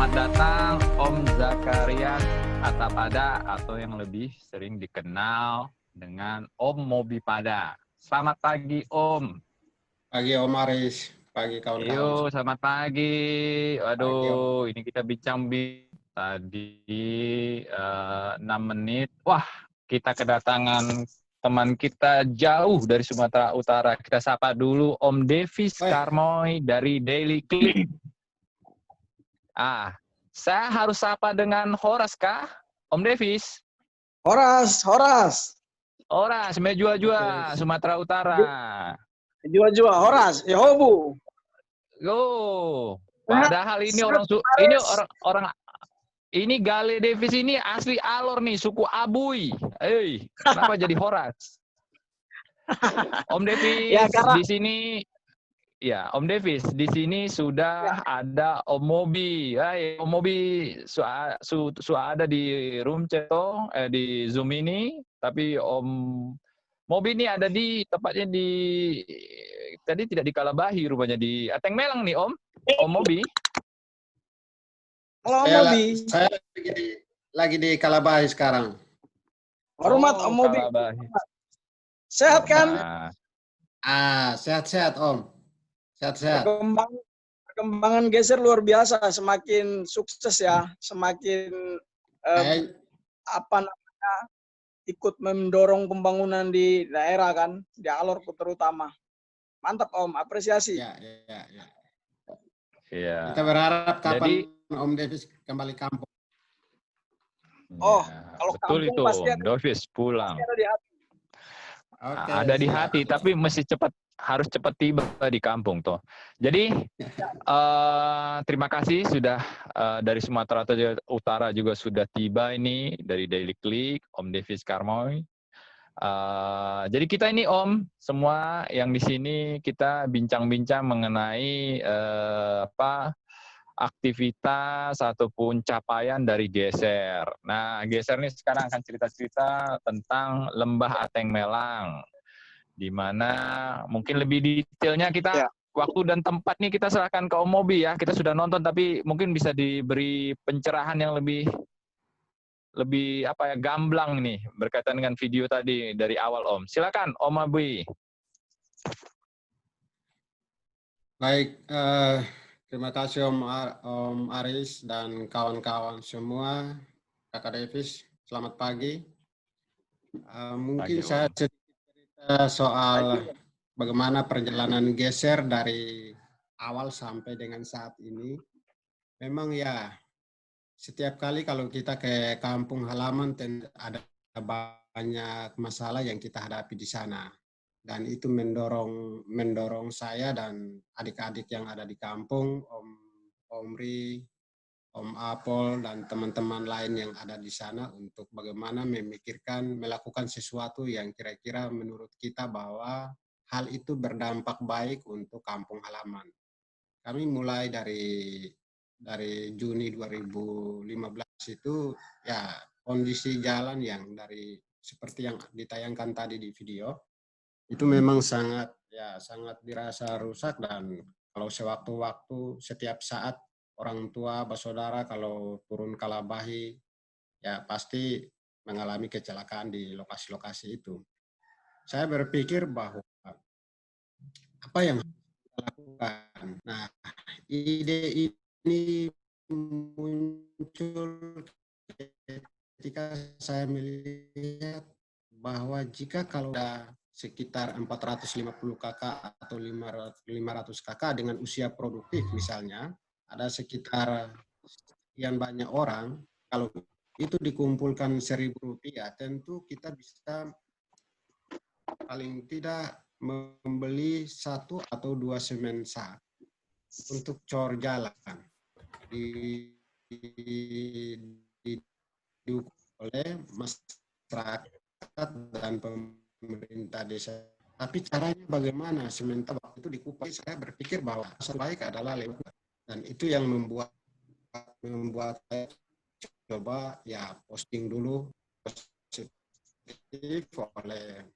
Selamat datang Om Zakarian Atapada atau yang lebih sering dikenal dengan Om Mobi Pada. Selamat pagi Om. Pagi Om Aris, pagi kawan-kawan. Selamat pagi. Pagi, Om. Ini kita bincang tadi 6 menit. Wah, kita kedatangan teman kita jauh dari Sumatera Utara. Kita sapa dulu Om Devis Karmoy dari Daily Click. Saya harus sapa dengan Horas kah? Om Devis? Horas. Horas, Mejua-jua, Sumatera Utara. Jua-jua, Horas, Yehobu. Padahal ini ini Gale Devis ini asli Alor nih, suku Abuy. Kenapa jadi Horas? Om Devis Ya, di sini. Ya, Om Devis, di sini sudah ada Om Mobi. Om Mobi ada di room chat di Zoom ini, tapi Om Mobi ini ada tepatnya tadi tidak di Kalabahi, rupanya di Ateng Melang nih, Om. Om Mobi. Halo, Om Mobi. Saya lagi di Kalabahi sekarang. Hormat Om Mobi. Kalabahi. Sehat kan? Sehat-sehat Om. Sehat-sehat. Perkembangan geser luar biasa, semakin sukses ya, semakin ikut mendorong pembangunan di daerah kan, di Alor terutama. Mantap Om, apresiasi. Ya. Ya. Kita berharap kapan Om Devis kembali kampung. Kalau betul kampung itu, pasti Om Devis pulang. Pasti ada di hati. Ada di hati, tapi harus cepat tiba di kampung toh. Jadi terima kasih sudah dari Sumatera Utara juga sudah tiba ini dari Daily Click, Om Devis Karmoy. Jadi kita ini Om, semua yang di sini kita bincang-bincang mengenai aktivitas ataupun capaian dari Geser. Nah, Geser ini sekarang akan cerita-cerita tentang Lembah Ateng Melang, di mana mungkin lebih detailnya kita waktu dan tempat nih kita serahkan ke Om Mobi ya. Kita sudah nonton tapi mungkin bisa diberi pencerahan yang lebih gamblang nih berkaitan dengan video tadi dari awal Om. Silakan Om Mobi. Baik, terima kasih Om Aris dan kawan-kawan semua. Kakak Devis, selamat pagi. Mungkin saya cerita soal bagaimana perjalanan Geser dari awal sampai dengan saat ini. Memang ya, setiap kali kalau kita ke kampung halaman ada banyak masalah yang kita hadapi di sana. Dan itu mendorong saya dan adik-adik yang ada di kampung, Om Omri, Om Apol, dan teman-teman lain yang ada di sana untuk bagaimana melakukan sesuatu yang kira-kira menurut kita bahwa hal itu berdampak baik untuk kampung halaman. Kami mulai dari Juni 2015 itu ya kondisi jalan yang seperti yang ditayangkan tadi di video itu memang sangat dirasa rusak, dan kalau sewaktu-waktu setiap saat orang tua bersaudara kalau turun Kalabahi ya pasti mengalami kecelakaan di lokasi-lokasi itu. Saya berpikir bahwa apa yang harus kita lakukan. Nah, ide ini muncul ketika saya melihat bahwa jika kalau ada sekitar 450 kakak atau 500 kakak dengan usia produktif misalnya, ada sekitar sekian banyak orang, kalau itu dikumpulkan Rp1.000, tentu kita bisa paling tidak membeli 1 atau 2 semen sak untuk cor jalan didukung oleh masyarakat dan pemerintah desa. Tapi caranya bagaimana? Sementara waktu itu dikupas, saya berpikir bahwa sebaik adalah lewat, dan itu yang membuat saya coba ya posting dulu positif oleh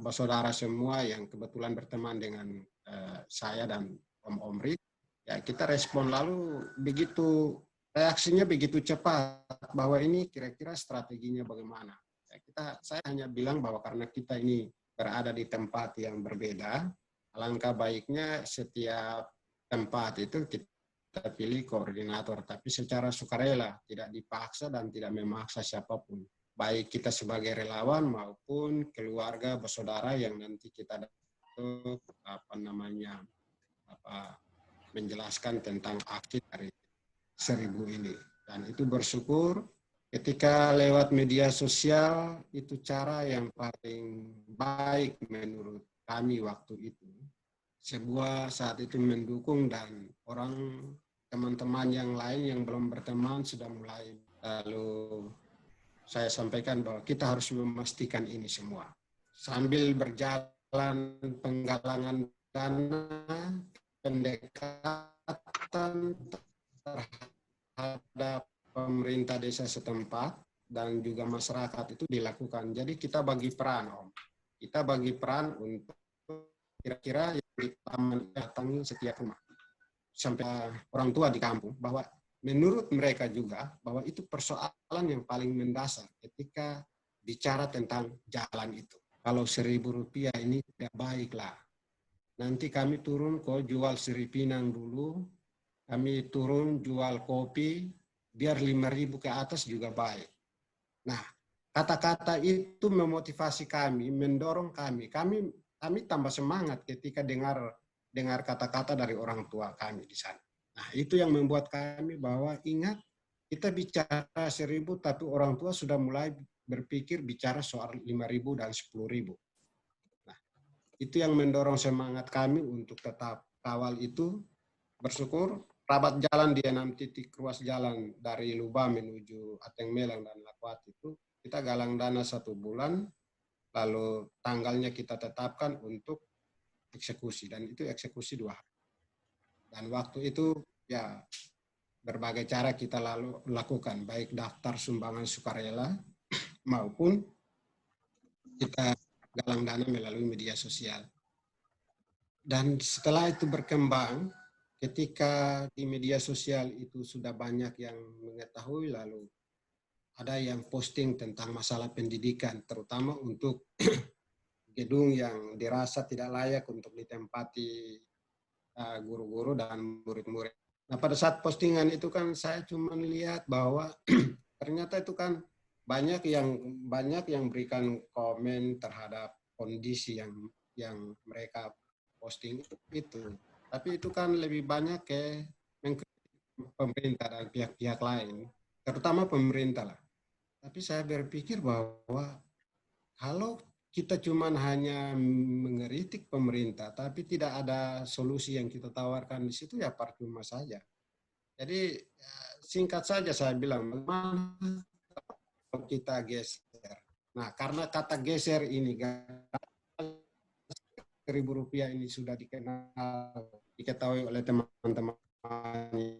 bersaudara semua yang kebetulan berteman dengan saya dan Om Omri. Ya kita respon lalu begitu reaksinya begitu cepat bahwa ini kira-kira strateginya bagaimana. Ya, saya hanya bilang bahwa karena kita ini berada di tempat yang berbeda, alangkah baiknya setiap tempat itu kita pilih koordinator, tapi secara sukarela, tidak dipaksa dan tidak memaksa siapapun. Baik kita sebagai relawan maupun keluarga bersaudara yang nanti kita menjelaskan tentang aksi dari 1000 ini. Dan itu bersyukur ketika lewat media sosial itu cara yang paling baik menurut kami waktu itu. Sebuah saat itu mendukung dan teman-teman yang lain yang belum berteman sudah mulai. Lalu saya sampaikan bahwa kita harus memastikan ini semua. Sambil berjalan penggalangan dana, pendekatan terhadap pemerintah desa setempat dan juga masyarakat itu dilakukan. Jadi kita bagi peran, Om. Kita bagi peran untuk kira-kira yang di taman datangi setiap rumah. Sampai orang tua di kampung, bahwa menurut mereka juga bahwa itu persoalan yang paling mendasar ketika bicara tentang jalan itu. Kalau Rp1.000 ini tidak baiklah. Nanti kami turun kok jual siripinang dulu, kami turun jual kopi, biar 5.000 ke atas juga baik. Nah, kata-kata itu memotivasi kami, mendorong kami. Kami tambah semangat ketika dengar kata-kata dari orang tua kami di sana. Nah, itu yang membuat kami bahwa ingat, kita bicara 1.000, tapi orang tua sudah mulai berpikir bicara soal 5.000 dan 10.000. Itu yang mendorong semangat kami untuk tetap kawal itu. Bersyukur rabat jalan di 6 titik ruas jalan dari Lubah menuju Ateng Melang dan Lakwat itu kita galang dana 1 bulan, lalu tanggalnya kita tetapkan untuk eksekusi, dan itu eksekusi 2 hari. Dan waktu itu ya berbagai cara kita lalu lakukan, baik daftar sumbangan sukarela maupun kita galang dana melalui media sosial. Dan setelah itu berkembang, ketika di media sosial itu sudah banyak yang mengetahui, lalu ada yang posting tentang masalah pendidikan, terutama untuk gedung yang dirasa tidak layak untuk ditempati guru-guru dan murid-murid. Nah, pada saat postingan itu kan saya cuma lihat bahwa ternyata itu kan banyak yang berikan komen terhadap kondisi yang mereka posting itu. Tapi itu kan lebih banyak ke pemerintah dan pihak-pihak lain, terutama pemerintah lah. Tapi saya berpikir bahwa kalau kita cuma hanya mengkritik pemerintah, tapi tidak ada solusi yang kita tawarkan di situ, ya percuma saja. Jadi singkat saja saya bilang, bagaimana kita geser. Nah, karena kata geser ini, Rp1.000 ini sudah diketahui oleh teman-teman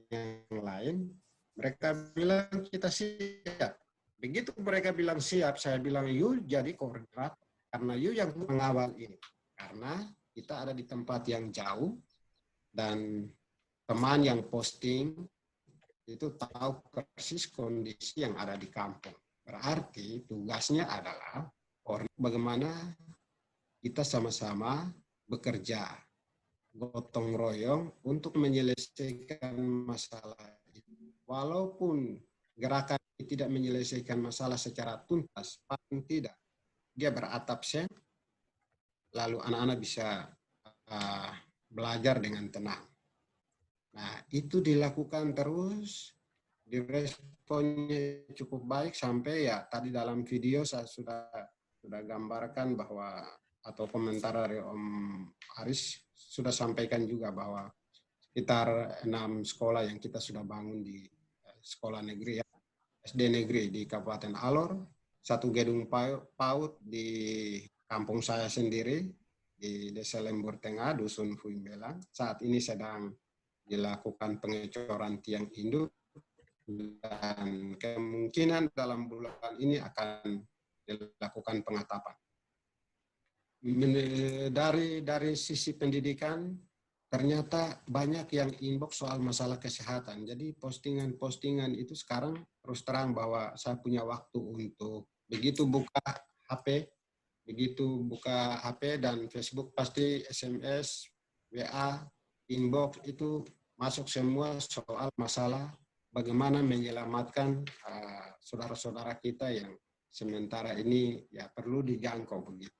yang lain, mereka bilang kita siap. Begitu mereka bilang siap, saya bilang you jadi koordinator, karena you yang mengawal ini. Karena kita ada di tempat yang jauh dan teman yang posting itu tahu persis kondisi yang ada di kampung. Berarti tugasnya adalah bagaimana kita sama-sama bekerja, gotong royong untuk menyelesaikan masalah itu. Walaupun gerakan tidak menyelesaikan masalah secara tuntas, paling tidak dia beratap seng, lalu anak-anak bisa belajar dengan tenang. Nah, itu dilakukan terus, diresponnya cukup baik sampai ya tadi dalam video saya sudah gambarkan bahwa atau komentar dari Om Aris sudah sampaikan juga bahwa sekitar 6 sekolah yang kita sudah bangun di sekolah negeri ya, SD negeri di Kabupaten Alor, 1 gedung PAUD di kampung saya sendiri di Desa Lembur Tengah, Dusun Fuimbelang. Saat ini sedang dilakukan pengecoran tiang induk dan kemungkinan dalam bulan ini akan dilakukan pengatapan. Dari sisi pendidikan, ternyata banyak yang inbox soal masalah kesehatan. Jadi postingan-postingan itu sekarang terus terang bahwa saya punya waktu untuk begitu buka HP dan Facebook pasti SMS, WA, inbox itu masuk semua soal masalah bagaimana menyelamatkan saudara-saudara kita yang sementara ini ya perlu dijangkau begitu.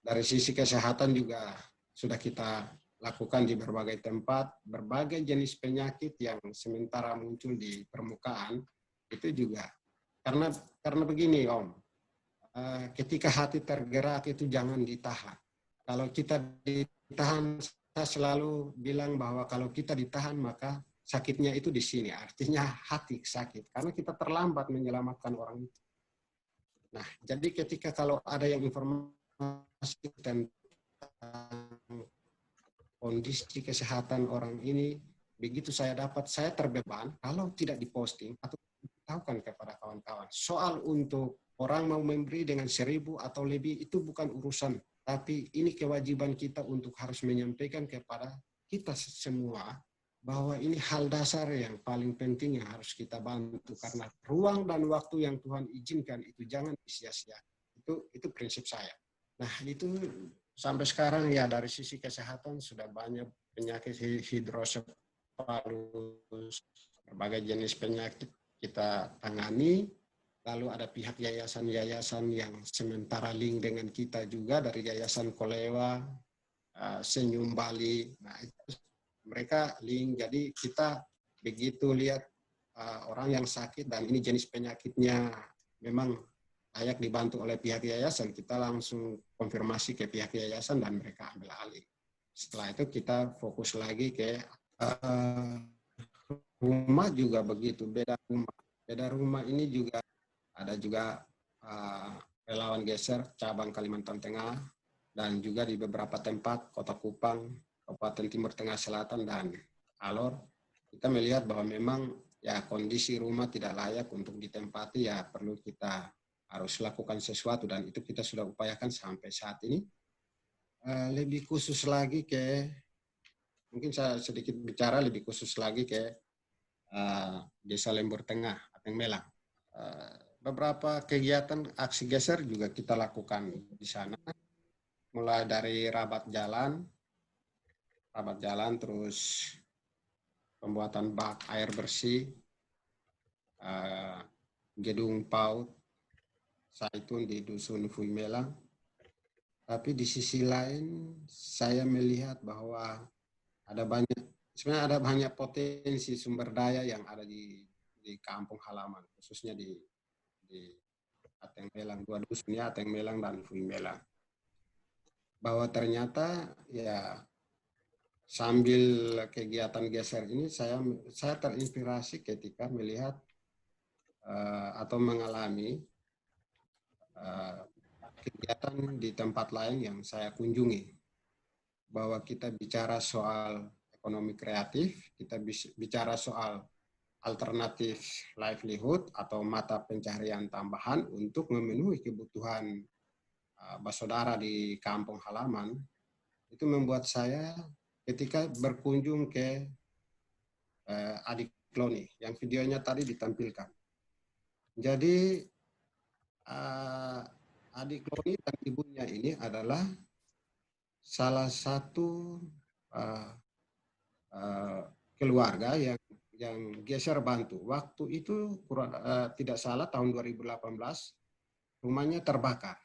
Dari sisi kesehatan juga sudah kita lakukan di berbagai tempat, berbagai jenis penyakit yang sementara muncul di permukaan itu juga karena begini Om, ketika hati tergerak itu jangan ditahan. Kalau kita ditahan, saya selalu bilang bahwa kalau kita ditahan maka sakitnya itu di sini, artinya hati sakit karena kita terlambat menyelamatkan orang itu. Nah, jadi ketika kalau ada yang informasi tentang kondisi kesehatan orang ini, begitu saya dapat, saya terbeban kalau tidak diposting atau diberitahukan kepada kawan-kawan. Soal untuk orang mau memberi dengan 1.000 atau lebih itu bukan urusan, tapi ini kewajiban kita untuk harus menyampaikan kepada kita semua bahwa ini hal dasar yang paling penting yang harus kita bantu karena ruang dan waktu yang Tuhan izinkan itu jangan sia-sia. Itu prinsip saya. Nah, itu sampai sekarang ya dari sisi kesehatan sudah banyak penyakit hidrosefalus, berbagai jenis penyakit kita tangani. Lalu ada pihak yayasan-yayasan yang sementara link dengan kita juga dari Yayasan Kolewa, Senyum Bali. Nah, itu mereka link. Jadi kita begitu lihat orang yang sakit dan ini jenis penyakitnya memang layak dibantu oleh pihak yayasan, kita langsung konfirmasi ke pihak yayasan dan mereka ambil alih. Setelah itu kita fokus lagi ke rumah juga begitu, beda rumah. Beda rumah ini juga ada juga relawan geser cabang Kalimantan Tengah dan juga di beberapa tempat Kota Kupang, Kabupaten Timur Tengah Selatan dan Alor. Kita melihat bahwa memang ya kondisi rumah tidak layak untuk ditempati, ya perlu kita harus lakukan sesuatu dan itu kita sudah upayakan sampai saat ini. Lebih khusus lagi ke, mungkin saya sedikit bicara lebih khusus lagi ke Desa Lembur Tengah, Ateng Melang. Beberapa kegiatan aksi geser juga kita lakukan di sana, mulai dari rabat jalan terus pembuatan bak air bersih, gedung PAUD, Saitun di Dusun Fui Melang. Tapi di sisi lain saya melihat bahwa sebenarnya ada banyak potensi sumber daya yang ada di kampung halaman, khususnya di Ateng Melang, 2 dusun ya, Ateng Melang dan Fui Melang. Bahwa ternyata ya sambil kegiatan geser ini saya terinspirasi ketika melihat atau mengalami kegiatan di tempat lain yang saya kunjungi, bahwa kita bicara soal ekonomi kreatif, kita bicara soal alternatif livelihood atau mata pencaharian tambahan untuk memenuhi kebutuhan bersaudara di kampung halaman. Itu membuat saya ketika berkunjung ke Adik Kloni yang videonya tadi ditampilkan. Jadi Adik Kloni dan ibunya ini adalah salah satu keluarga yang geser bantu. Waktu itu tidak salah tahun 2018 rumahnya terbakar.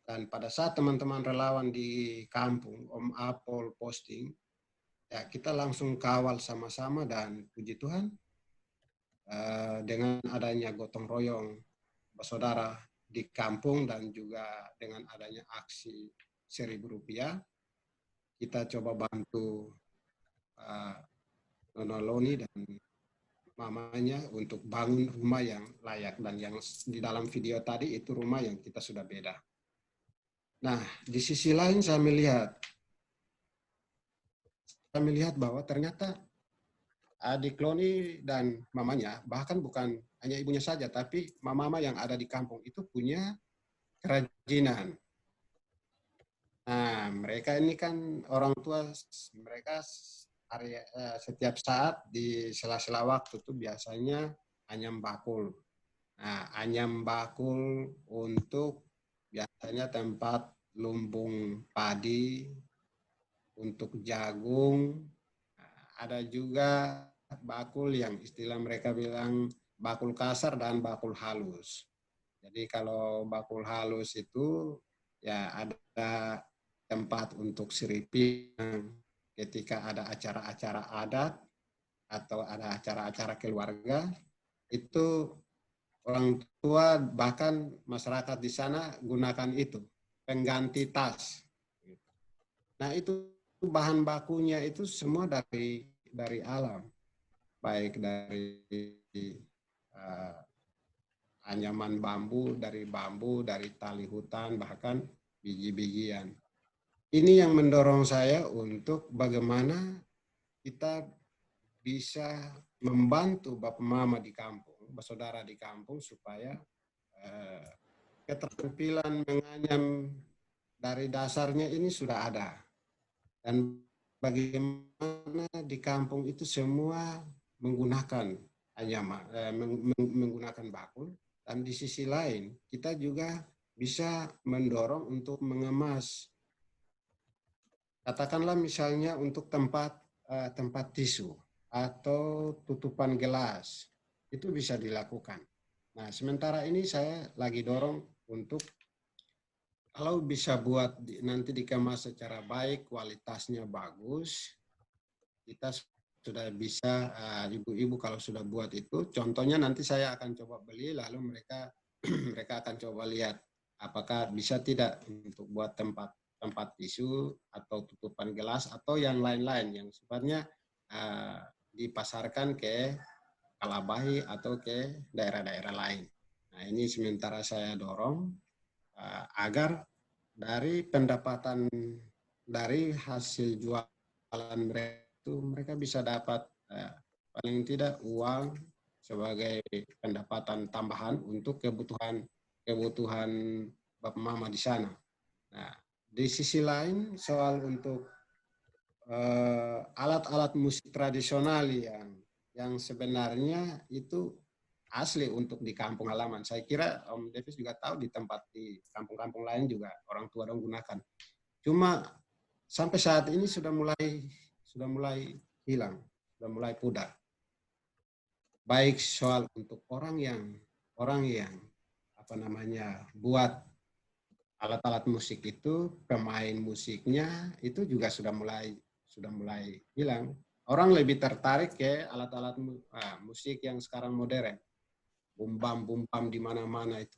Dan pada saat teman-teman relawan di kampung, Om Apol posting, ya kita langsung kawal sama-sama dan puji Tuhan dengan adanya gotong royong bersaudara di kampung dan juga dengan adanya aksi Rp1.000, kita coba bantu Nona Loni dan mamanya untuk bangun rumah yang layak, dan yang di dalam video tadi itu rumah yang kita sudah beda. Nah, di sisi lain saya melihat bahwa ternyata Adik Loni dan mamanya, bahkan bukan hanya ibunya saja, tapi mama yang ada di kampung itu punya kerajinan. Nah, mereka ini kan orang tua, mereka setiap saat di sela-sela waktu tuh biasanya anyam bakul. Nah, anyam bakul untuk biasanya tempat lumbung padi, untuk jagung. Nah, ada juga bakul yang istilah mereka bilang bakul kasar dan bakul halus. Jadi kalau bakul halus itu ya ada tempat untuk siriping ketika ada acara-acara adat atau ada acara-acara keluarga, itu orang tua bahkan masyarakat di sana gunakan itu pengganti tas. Nah itu bahan bakunya itu semua dari alam, baik dari anyaman bambu, dari tali hutan, bahkan biji-bijian. Ini yang mendorong saya untuk bagaimana kita bisa membantu Bapak Mama di kampung, bersaudara di kampung, supaya keterampilan menganyam dari dasarnya ini sudah ada. Dan bagaimana di kampung itu semua menggunakan anyaman, menggunakan bakul. Dan di sisi lain, kita juga bisa mendorong untuk mengemas. Katakanlah misalnya untuk tempat tisu atau tutupan gelas, itu bisa dilakukan. Nah, sementara ini saya lagi dorong untuk kalau bisa buat nanti dikemas secara baik, kualitasnya bagus, kita sudah bisa, ibu-ibu kalau sudah buat itu, contohnya nanti saya akan coba beli, lalu mereka mereka akan coba lihat apakah bisa tidak untuk buat tempat tisu atau tutupan gelas atau yang lain-lain yang sifatnya dipasarkan ke Kalabahi atau ke daerah-daerah lain. Nah ini sementara saya dorong agar dari pendapatan dari hasil jualan mereka itu mereka bisa dapat paling tidak uang sebagai pendapatan tambahan untuk kebutuhan Bapak Mama di sana. Nah, di sisi lain soal untuk alat-alat musik tradisional yang sebenarnya itu asli untuk di kampung halaman. Saya kira Om Davis juga tahu di kampung-kampung lain juga orang tua dong gunakan. Cuma sampai saat ini sudah mulai hilang, sudah mulai pudar. Baik soal untuk orang yang buat alat-alat musik itu, pemain musiknya itu juga sudah mulai hilang. Orang lebih tertarik ke alat-alat musik yang sekarang modern. Bum-bam di mana-mana itu.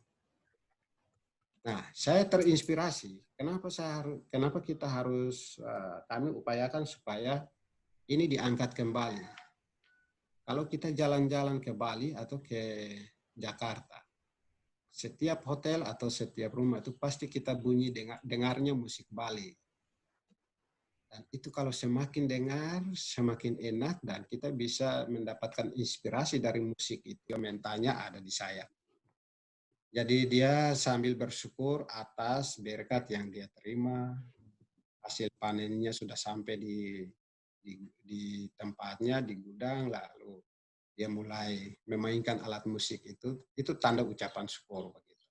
Nah, saya terinspirasi. Kenapa kita harus kami upayakan supaya ini diangkat kembali. Kalau kita jalan-jalan ke Bali atau ke Jakarta, setiap hotel atau setiap rumah itu pasti kita bunyi dengarnya musik Bali. Dan itu kalau semakin dengar, semakin enak dan kita bisa mendapatkan inspirasi dari musik itu. Mentalnya ada di saya. Jadi dia sambil bersyukur atas berkat yang dia terima, hasil panennya sudah sampai di tempatnya, di gudang, lalu dia mulai memainkan alat musik itu tanda ucapan syukur begitu.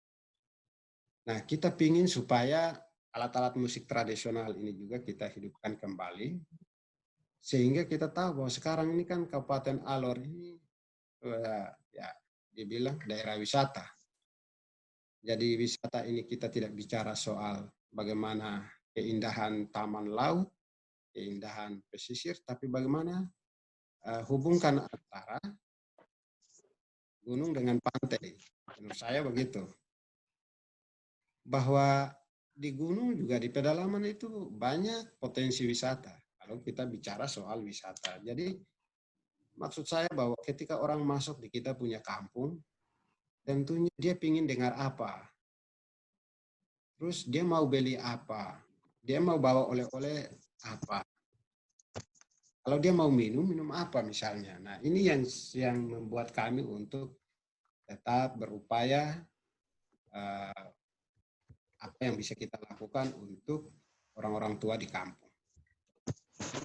Nah, kita pingin supaya alat-alat musik tradisional ini juga kita hidupkan kembali, sehingga kita tahu bahwa sekarang ini kan Kabupaten Alor ini ya dibilang daerah wisata. Jadi wisata ini kita tidak bicara soal bagaimana keindahan taman laut, keindahan pesisir, tapi bagaimana hubungkan antara gunung dengan pantai. Menurut saya begitu. Bahwa di gunung juga di pedalaman itu banyak potensi wisata. Kalau kita bicara soal wisata. Jadi maksud saya bahwa ketika orang masuk di kita punya kampung, tentunya dia ingin dengar apa. Terus dia mau beli apa. Dia mau bawa oleh-oleh apa. Kalau dia mau minum apa misalnya. Nah ini yang membuat kami untuk tetap berupaya apa yang bisa kita lakukan untuk orang-orang tua di kampung.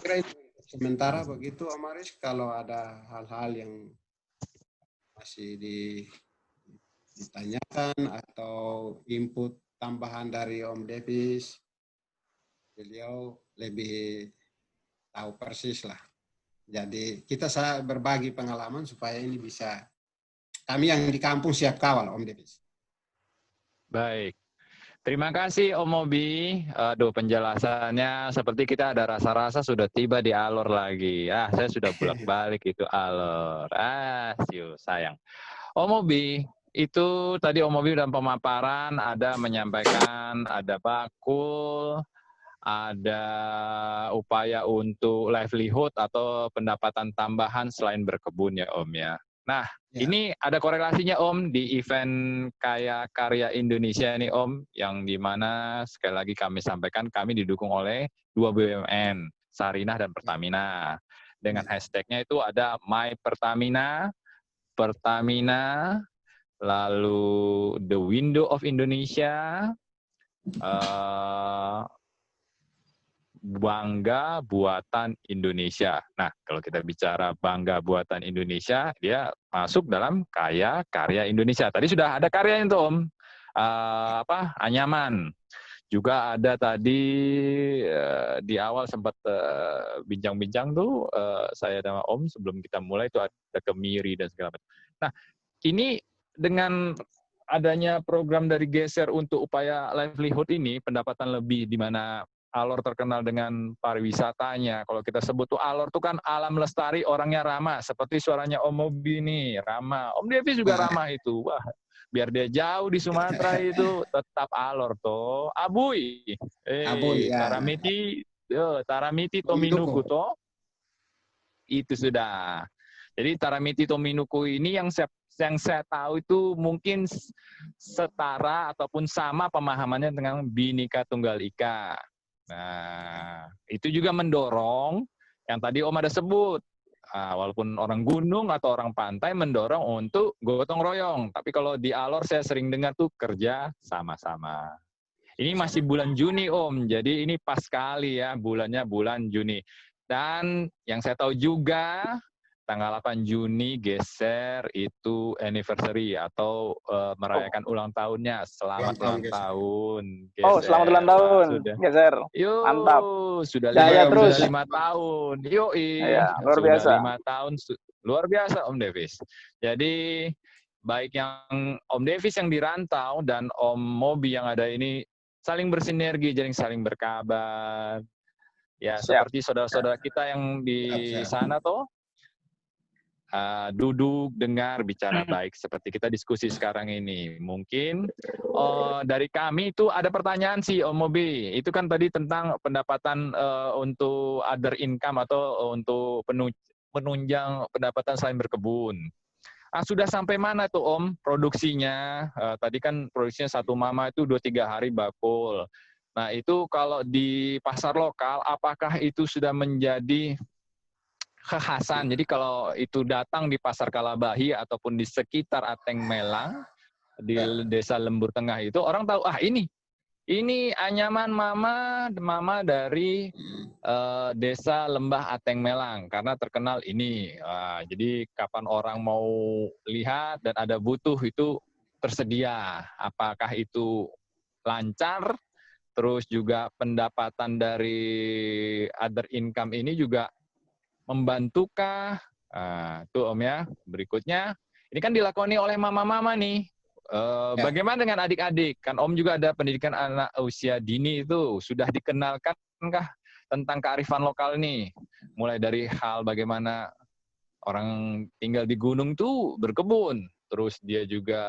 Kira itu sementara begitu, Om Aris. Kalau ada hal-hal yang masih ditanyakan atau input tambahan dari Om Davis, beliau lebih tahu persis lah. Jadi kita berbagi pengalaman supaya ini bisa kami yang di kampung siap kawal, Om Davis. Baik. Terima kasih Om Mobi. Aduh, penjelasannya seperti kita ada rasa-rasa sudah tiba di Alor lagi. Saya sudah bolak-balik itu Alor. Siu, sayang. Om Mobi, itu tadi Om Mobi dalam pemaparan ada menyampaikan, ada bakul, ada upaya untuk livelihood atau pendapatan tambahan selain berkebun ya Om ya. Nah, ini ada korelasinya Om di event Kaya Karya Indonesia nih Om, yang dimana sekali lagi kami sampaikan kami didukung oleh 2 BUMN, Sarinah dan Pertamina. Dengan hashtagnya itu ada My Pertamina, Pertamina, lalu The Window of Indonesia, Bangga Buatan Indonesia. Nah, kalau kita bicara Bangga Buatan Indonesia, dia masuk dalam Kaya Karya Indonesia. Tadi sudah ada karya itu Om, anyaman. Juga ada tadi di awal sempat bincang-bincang tuh saya dan Om sebelum kita mulai itu ada kemiri dan segala macam. Nah, ini dengan adanya program dari Geser untuk upaya livelihood ini, pendapatan lebih di mana Alor terkenal dengan pariwisatanya. Kalau kita sebut tuh Alor tuh kan alam lestari, orangnya ramah. Seperti suaranya Om Mobi nih, ramah. Om Devi juga ramah itu. Wah, biar dia jauh di Sumatera itu tetap Alor toh. Abui. Abui, ya. Taramiti Tominuku toh. Itu sudah. Jadi Taramiti Tominuku ini yang saya tahu itu mungkin setara ataupun sama pemahamannya dengan Bhinneka Tunggal Ika. Nah, itu juga mendorong yang tadi Om ada sebut, walaupun orang gunung atau orang pantai mendorong untuk gotong royong. Tapi kalau di Alor saya sering dengar tuh kerja sama-sama. Ini masih bulan Juni Om, jadi ini pas sekali ya bulannya bulan Juni. Dan yang saya tahu juga tanggal 8 Juni Geser itu anniversary atau merayakan ulang tahunnya. Selamat ulang tahun Geser. Oh, selamat ulang tahun Geser. Mantap. Sudah 5 tahun. Ya, luar biasa. 5 tahun luar biasa Om Davis. Jadi baik yang Om Davis yang di rantau dan Om Mobi yang ada ini saling bersinergi, jadi saling berkabar. Ya, seperti saudara-saudara kita yang di sana toh. Duduk, dengar, bicara baik seperti kita diskusi sekarang ini. Mungkin dari kami itu ada pertanyaan sih Om Mobi. Itu kan tadi tentang pendapatan untuk other income atau untuk penunjang pendapatan selain berkebun. Sudah sampai mana tuh Om produksinya? Tadi kan produksinya satu mama itu 2-3 hari bakul. Nah itu kalau di pasar lokal, apakah itu sudah menjadi kekhasan? Jadi kalau itu datang di Pasar Kalabahi ataupun di sekitar Ateng Melang, di Desa Lembur Tengah itu, orang tahu, ini anyaman mama dari Desa Lembah Ateng Melang, karena terkenal ini. Jadi kapan orang mau lihat dan ada butuh itu tersedia. Apakah itu lancar? Terus juga pendapatan dari other income ini juga membantukah? Tuh Om ya. Berikutnya, ini kan dilakoni oleh mama-mama nih. Bagaimana dengan adik-adik? Kan Om juga ada pendidikan anak usia dini itu. Sudah dikenalkankah tentang kearifan lokal nih? Mulai dari hal bagaimana orang tinggal di gunung tuh berkebun. Terus dia juga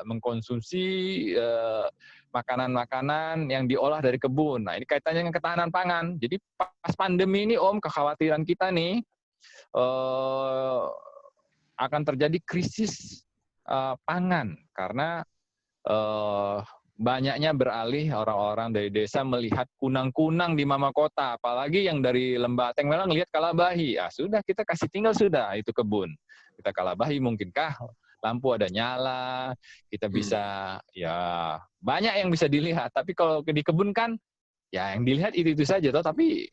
mengkonsumsi makanan-makanan yang diolah dari kebun. Nah, ini kaitannya dengan ketahanan pangan. Jadi pas pandemi ini Om, kekhawatiran kita nih akan terjadi krisis pangan karena banyaknya beralih orang-orang dari desa melihat kunang-kunang di mama kota, apalagi yang dari Lembah Ateng Melang lihat Kalabahi. Sudah kita kasih tinggal sudah itu kebun. Kita Kalabahi mungkinkah lampu ada nyala, kita bisa ya banyak yang bisa dilihat. Tapi kalau di kebun kan ya yang dilihat itu saja toh, tapi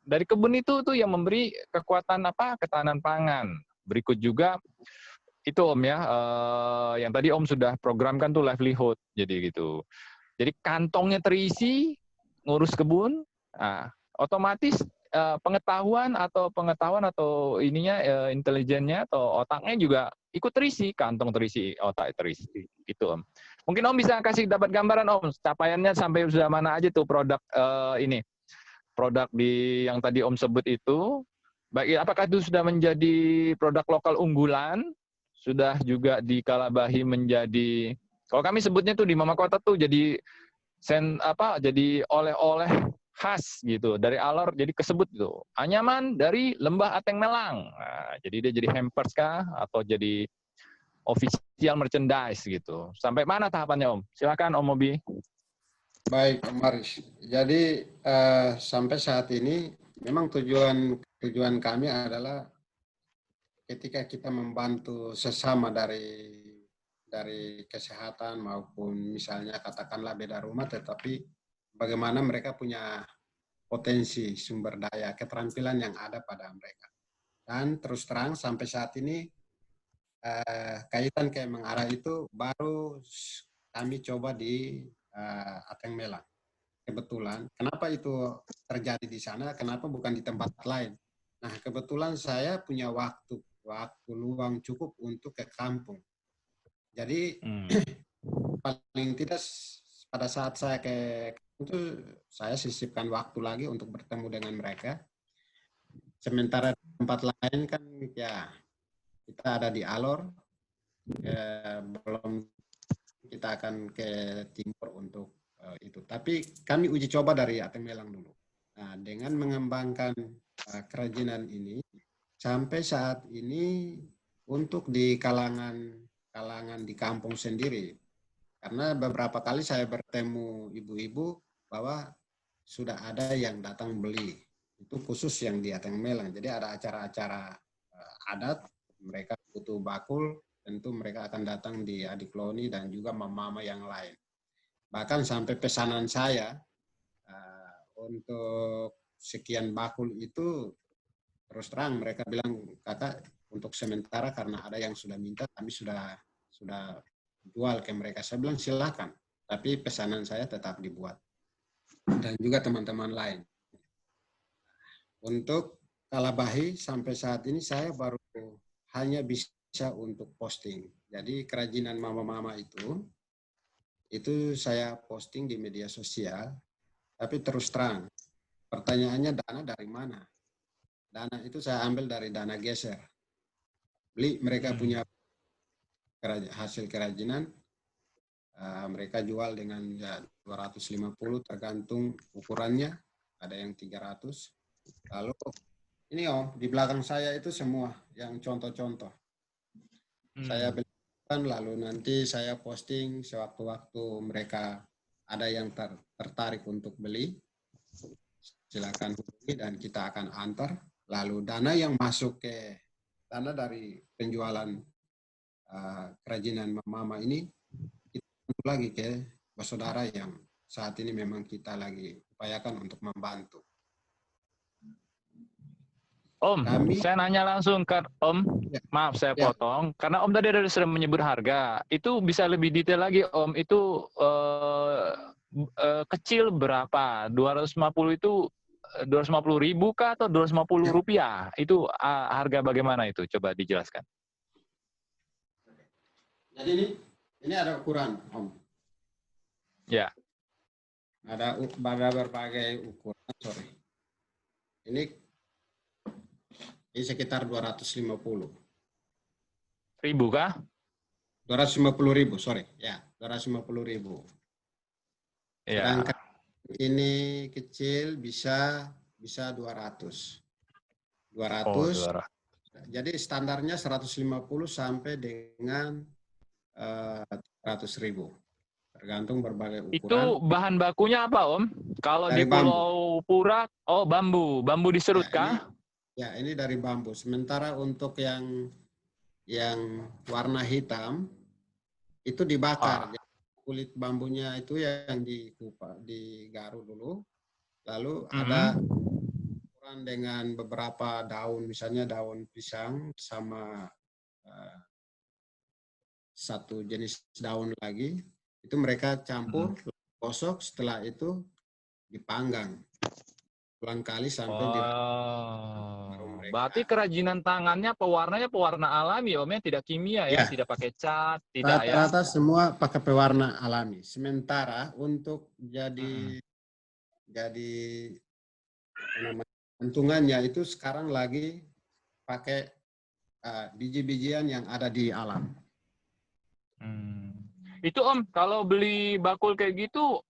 dari kebun itu tuh yang memberi kekuatan ketahanan pangan. Berikut juga itu Om ya, yang tadi Om sudah programkan tuh livelihood, jadi gitu. Jadi kantongnya terisi ngurus kebun, nah, otomatis pengetahuan atau ininya intelijennya atau otaknya juga ikut terisi, kantong terisi, otak terisi, gitu Om. Mungkin Om bisa kasih dapat gambaran Om, capaiannya sampai sudah mana aja tuh produk ini. Produk yang tadi Om sebut itu, apakah itu sudah menjadi produk lokal unggulan, sudah juga dikalabahi menjadi, kalau kami sebutnya tuh di Mama Kota tuh jadi jadi oleh-oleh khas gitu dari Alor, jadi kesebut gitu, anyaman dari Lembah Ateng Melang. Nah, jadi dia jadi hampers kah atau jadi official merchandise gitu. Sampai mana tahapannya Om? Silakan Om Mobi. Baik, Om Aris. Jadi sampai saat ini memang tujuan kami adalah ketika kita membantu sesama dari kesehatan maupun misalnya katakanlah beda rumah, tetapi bagaimana mereka punya potensi sumber daya keterampilan yang ada pada mereka. Dan terus terang sampai saat ini kaitan ke mengarah itu baru kami coba di Ateng Melang. Kebetulan, kenapa itu terjadi di sana, kenapa bukan di tempat lain? Nah, kebetulan saya punya waktu luang cukup untuk ke kampung. Jadi, paling tidak pada saat saya ke itu, saya sisipkan waktu lagi untuk bertemu dengan mereka. Sementara di tempat lain kan, ya kita ada di Alor, belum kita akan ke timur untuk itu. Tapi kami uji coba dari Ateng Melang dulu. Nah, dengan mengembangkan kerajinan ini, sampai saat ini untuk di kalangan di kampung sendiri, karena beberapa kali saya bertemu ibu-ibu bahwa sudah ada yang datang beli. Itu khusus yang di Ateng Melang. Jadi ada acara-acara adat, mereka butuh bakul, tentu mereka akan datang di Adikloni dan juga mama-mama yang lain. Bahkan sampai pesanan saya untuk sekian bakul itu, terus terang mereka bilang, kakak untuk sementara karena ada yang sudah minta, kami sudah jual ke mereka. Saya bilang silakan, tapi pesanan saya tetap dibuat. Dan juga teman-teman lain. Untuk Kalabahi sampai saat ini saya baru hanya bisa untuk posting. Jadi kerajinan mama-mama itu saya posting di media sosial, tapi terus terang, pertanyaannya dana dari mana? Dana itu saya ambil dari dana geser. Beli mereka punya hasil kerajinan, mereka jual dengan 250 tergantung ukurannya, ada yang 300. Lalu ini Om, di belakang saya itu semua yang contoh-contoh. Saya belikan, lalu nanti saya posting sewaktu-waktu mereka ada yang tertarik untuk beli, silakan hubungi dan kita akan antar. Lalu dana yang masuk ke dana dari penjualan kerajinan mama ini, kita lagi ke saudara yang saat ini memang kita lagi upayakan untuk membantu. Om, saya nanya langsung ke Om, maaf saya potong, karena Om tadi ada sudah menyebut harga, itu bisa lebih detail lagi Om, itu kecil berapa? 250 itu 250.000 kah atau 250 rupiah? Itu harga bagaimana itu? Coba dijelaskan. Jadi ini ada ukuran Om. Ya. Ada berbagai ukuran, sorry. Ini sekitar 250. Ribu kah? 250.000, sorry. Ya, 250.000. Ya. Sedangkan ini kecil bisa 200. 200. Oh, 200. Jadi standarnya 150 sampai dengan 100.000. Tergantung berbagai ukuran. Itu bahan bakunya apa Om? Kalau dari di Pulau Pura, oh bambu diserut kah? Ya, ini dari bambu. Sementara untuk yang warna hitam itu dibakar. Jadi kulit bambunya itu yang digaruk dulu, Lalu ada campuran dengan beberapa daun, misalnya daun pisang sama satu jenis daun lagi, itu mereka campur, gosok, setelah itu dipanggang. Ulang kali sampai di baru Oh, berarti mereka. kerajinan tangannya pewarnanya pewarna alami, Om ya, tidak kimia ya, Ya, tidak pakai cat, tidak ya? rata-rata semua pakai pewarna alami. Sementara untuk Mm-mm. jadi apa namanya, untungannya itu sekarang lagi pakai biji-bijian yang ada di alam. Hmm. Itu Om, kalau beli bakul kayak gitu,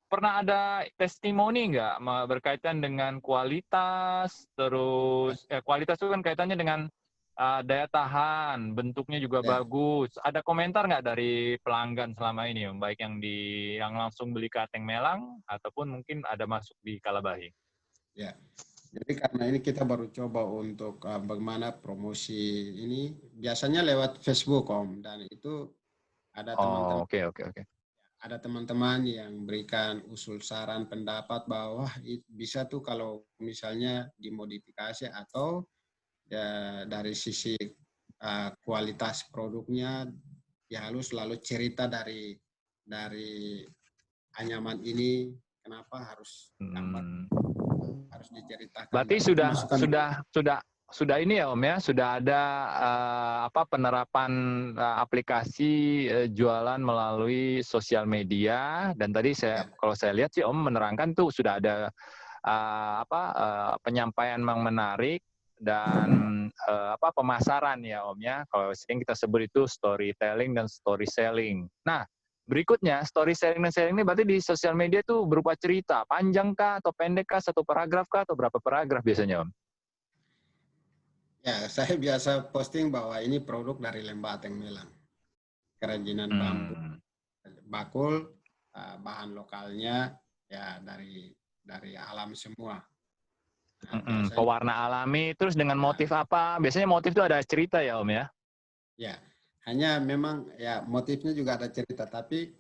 pernah ada testimoni nggak berkaitan dengan kualitas, terus kualitas itu kan kaitannya dengan daya tahan, bentuknya juga Ya, bagus. Ada komentar nggak dari pelanggan selama ini, Om? Baik yang langsung beli ke Ateng Melang, ataupun mungkin ada masuk di Kalabahi? ya. Jadi karena ini kita baru coba untuk bagaimana promosi ini, biasanya lewat Facebook Om, dan itu ada Oh, teman-teman oke, oke, oke. ada teman-teman yang berikan usul saran pendapat bahwa wah, bisa tuh kalau misalnya dimodifikasi atau ya, dari sisi kualitas produknya ya harus selalu cerita dari anyaman ini kenapa harus gambar Hmm. harus diceritakan, Berarti dan itu masukan. sudah ini ya Om ya, sudah ada penerapan aplikasi jualan melalui sosial media, dan tadi Ya, kalau saya lihat sih Om menerangkan tuh sudah ada penyampaian yang menarik dan pemasaran ya Om ya. Kalau sering kita sebut itu storytelling dan story selling. Nah, berikutnya, story sharing dan sharing ini berarti di sosial media tuh berupa cerita, panjang kah atau pendek kah, satu paragraf kah atau berapa paragraf biasanya, Om? ya, saya biasa posting bahwa ini produk dari Lembah Ateng Melang, kerajinan bambu Hmm. bakul, bahan lokalnya ya dari alam semua. Nah, biasanya Pewarna alami, terus dengan nah, motif apa? Biasanya motif itu ada cerita ya, Om ya? ya hanya memang ya motifnya juga ada cerita, tapi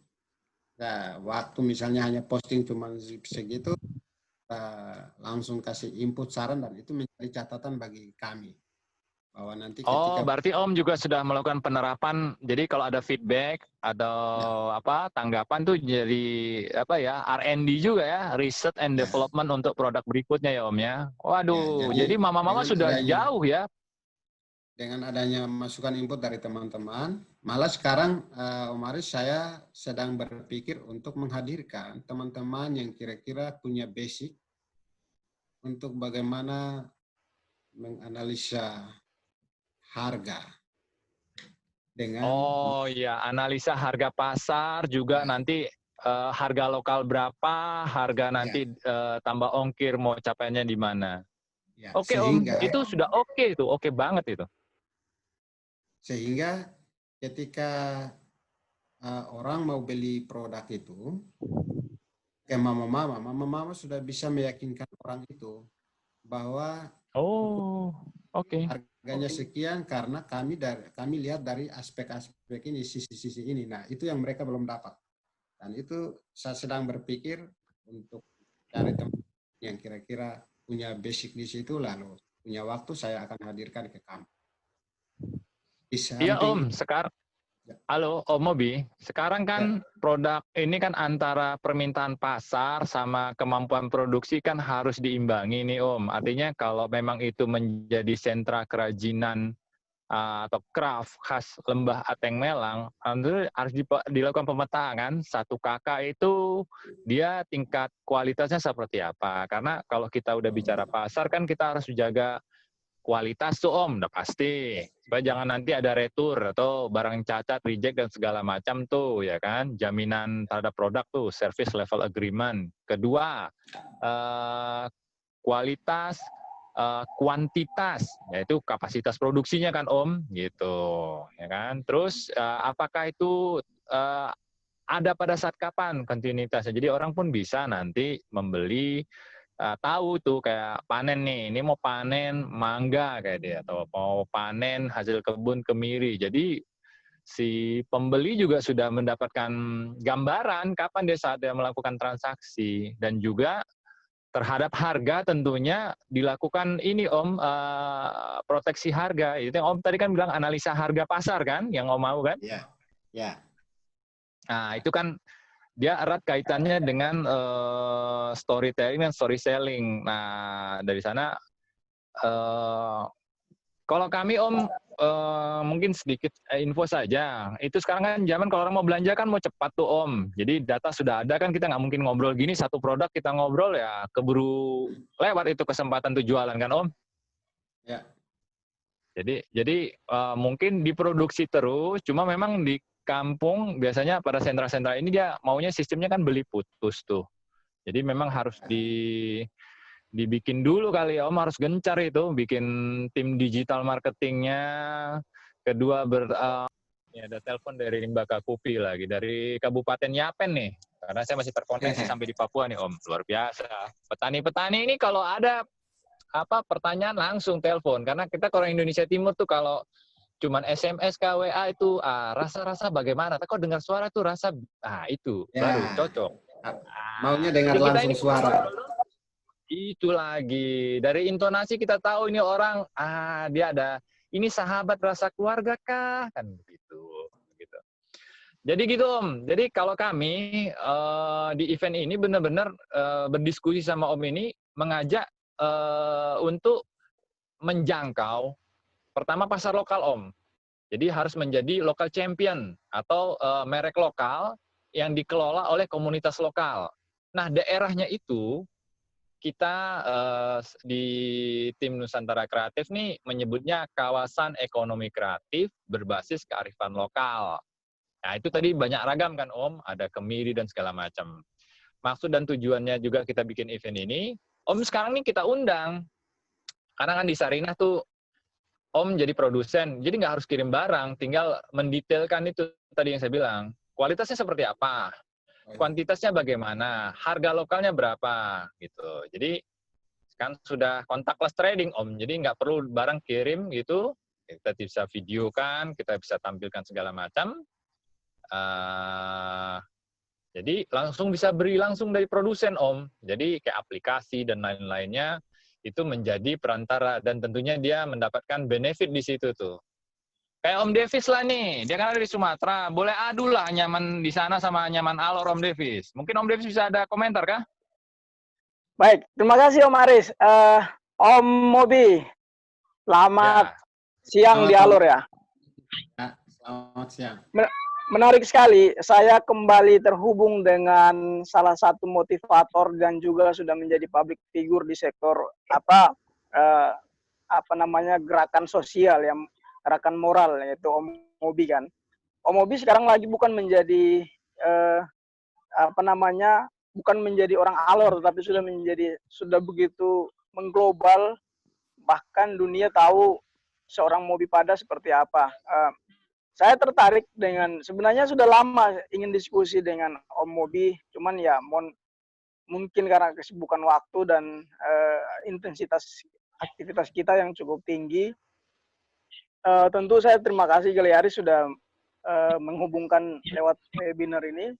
ya, waktu misalnya hanya posting cuma segitu, langsung kasih input saran, dan itu menjadi catatan bagi kami bahwa nanti Oh, ketika berarti Om juga sudah melakukan penerapan. Jadi kalau ada feedback atau ya, tanggapan tuh jadi R&D juga ya, research and ya, development untuk produk berikutnya ya Om ya. ya, Waduh, jadi jadi mama-mama dengan sudah adanya jauh ya. masukan input dari teman-teman, malah sekarang Om Aris, saya sedang berpikir untuk menghadirkan teman-teman yang kira-kira punya basic untuk bagaimana menganalisa harga dengan Oh iya, analisa harga pasar juga ya, nanti harga lokal berapa, harga ya, nanti tambah ongkir mau capainya di mana. ya, Oke Om, itu sudah oke itu, oke banget itu. sehingga ketika orang mau beli produk itu, kayak mama-mama sudah bisa meyakinkan orang itu bahwa Oh, oke. harganya sekian karena kami lihat dari aspek-aspek ini, sisi-sisi ini. Nah, itu yang mereka belum dapat. Dan itu saya sedang berpikir untuk cari teman yang kira-kira punya basic di situ, lalu punya waktu saya akan hadirkan ke kamu. Di Iya samping Om, sekarang ya, halo Om Mobi, sekarang ya, kan produk ini kan antara permintaan pasar sama kemampuan produksi kan harus diimbangi nih Om. Artinya kalau memang itu menjadi sentra kerajinan atau craft khas Lembah Ateng Melang, harus dilakukan pemetaan. Satu kakak itu dia tingkat kualitasnya seperti apa. Karena kalau kita udah bicara pasar kan kita harus menjaga kualitas tuh Om, udah pasti. Supaya jangan nanti ada retur atau barang cacat, reject dan segala macam tuh, ya kan. Jaminan terhadap produk tuh, service level agreement. Kedua, kualitas, kuantitas, yaitu kapasitas produksinya kan Om, gitu, ya kan. Terus apakah itu ada pada saat kapan kontinuitasnya? Jadi orang pun bisa nanti membeli tahu tuh kayak panen nih, ini mau panen mangga kayak dia, atau mau panen hasil kebun kemiri. Jadi si pembeli juga sudah mendapatkan gambaran kapan dia saat dia melakukan transaksi, dan juga terhadap harga tentunya dilakukan ini Om, proteksi harga. Itu yang Om tadi kan bilang analisa harga pasar kan, yang Om mau kan? Ya, ya. Nah itu kan dia erat kaitannya dengan storytelling dan story selling. Nah dari sana kalau kami Om mungkin sedikit info saja. Itu sekarang kan zaman kalau orang mau belanja kan mau cepat tuh Om. Jadi data sudah ada kan, kita nggak mungkin ngobrol gini satu produk kita ngobrol ya keburu lewat itu kesempatan tuh jualan kan Om. Ya. Jadi mungkin diproduksi terus, cuma memang di kampung biasanya pada sentra-sentra ini dia maunya sistemnya kan beli putus tuh. Jadi memang harus dibikin dulu kali ya Om, harus gencar itu bikin tim digital marketingnya. Kedua ini ada telepon dari Limbaka Kupi lagi dari Kabupaten Yapen nih, karena saya masih terkoneksi sampai di Papua nih Om, luar biasa. Petani-petani ini kalau ada pertanyaan langsung telepon, karena kita kalau Indonesia Timur tuh kalau cuman SMS KWA itu rasa-rasa bagaimana, kok dengar suara tuh rasa itu baru cocok. Maunya dengar langsung suara. Itu lagi dari intonasi kita tahu ini orang dia ada ini sahabat rasa keluarga kah kan begitu. Jadi gitu Om. Jadi kalau kami di event ini benar-benar berdiskusi sama Om ini mengajak untuk menjangkau pertama pasar lokal Om. Jadi harus menjadi local champion atau merek lokal yang dikelola oleh komunitas lokal. Nah daerahnya itu kita di tim Nusantara Kreatif nih menyebutnya kawasan ekonomi kreatif berbasis kearifan lokal. Nah itu tadi banyak ragam kan Om, ada kemiri dan segala macam. Maksud dan tujuannya juga kita bikin event ini, Om sekarang nih kita undang. Karena kan di Sarinah tuh Om jadi produsen, jadi nggak harus kirim barang, tinggal mendetailkan itu tadi yang saya bilang. Kualitasnya seperti apa, kuantitasnya bagaimana, harga lokalnya berapa, gitu. Jadi kan sudah contactless trading Om, jadi nggak perlu barang kirim gitu, kita bisa videokan, kita bisa tampilkan segala macam. Jadi langsung bisa beri langsung dari produsen Om, jadi kayak aplikasi dan lain-lainnya. Itu menjadi perantara dan tentunya dia mendapatkan benefit di situ tuh. Kayak Om Davis lah nih, dia kan ada di Sumatera, boleh adu lah nyaman di sana sama nyaman Alor Om Davis. Mungkin Om Davis bisa ada komentar kah? Baik, terima kasih Om Aris. Om Mobi, selamat siang di Alor ya. Selamat siang. Menarik sekali, saya kembali terhubung dengan salah satu motivator dan juga sudah menjadi public figure di sektor gerakan sosial yang gerakan moral, yaitu Om Mobi kan. Om Mobi sekarang lagi bukan menjadi bukan menjadi orang Alor, tapi sudah begitu mengglobal, bahkan dunia tahu seorang Mobi Pada seperti apa. Saya tertarik sebenarnya sudah lama ingin diskusi dengan Om Mobi, cuman ya mungkin karena kesibukan waktu dan intensitas aktivitas kita yang cukup tinggi. Tentu saya terima kasih Geliaris sudah menghubungkan lewat webinar ini.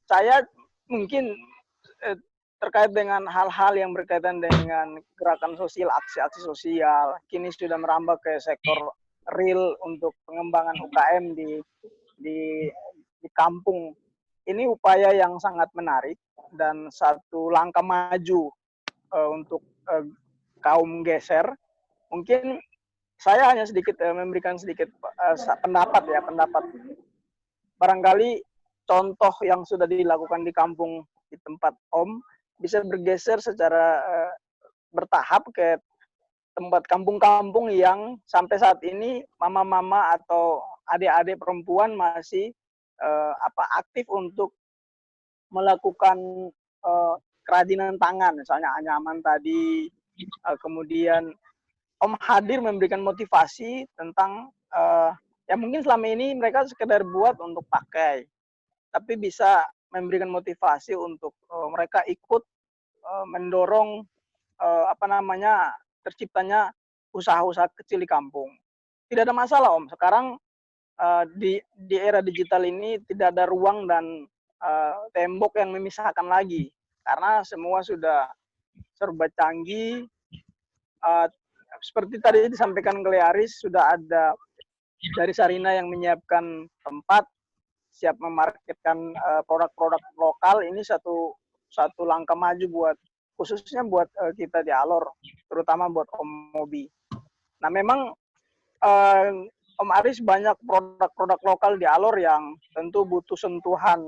Saya mungkin terkait dengan hal-hal yang berkaitan dengan gerakan sosial, aksi-aksi sosial, kini sudah merambah ke sektor real untuk pengembangan UKM di kampung. Ini upaya yang sangat menarik dan satu langkah maju untuk kaum geser. Mungkin saya hanya sedikit memberikan sedikit pendapat. Barangkali contoh yang sudah dilakukan di kampung di tempat Om bisa bergeser secara bertahap ke tempat kampung-kampung yang sampai saat ini mama-mama atau adik-adik perempuan masih aktif untuk melakukan kerajinan tangan, misalnya anyaman tadi. Kemudian Om hadir memberikan motivasi tentang yang mungkin selama ini mereka sekedar buat untuk pakai, tapi bisa memberikan motivasi untuk mereka ikut mendorong terciptanya usaha-usaha kecil di kampung. Tidak ada masalah Om. Sekarang di era digital ini tidak ada ruang dan tembok yang memisahkan lagi, karena semua sudah serba canggih. Seperti tadi disampaikan oleh Aris, sudah ada dari Sarina yang menyiapkan tempat, siap memarketkan produk-produk lokal. Ini satu langkah maju buat khususnya buat kita di Alor, terutama buat Om Mobi. Nah, memang Om Aris banyak produk-produk lokal di Alor yang tentu butuh sentuhan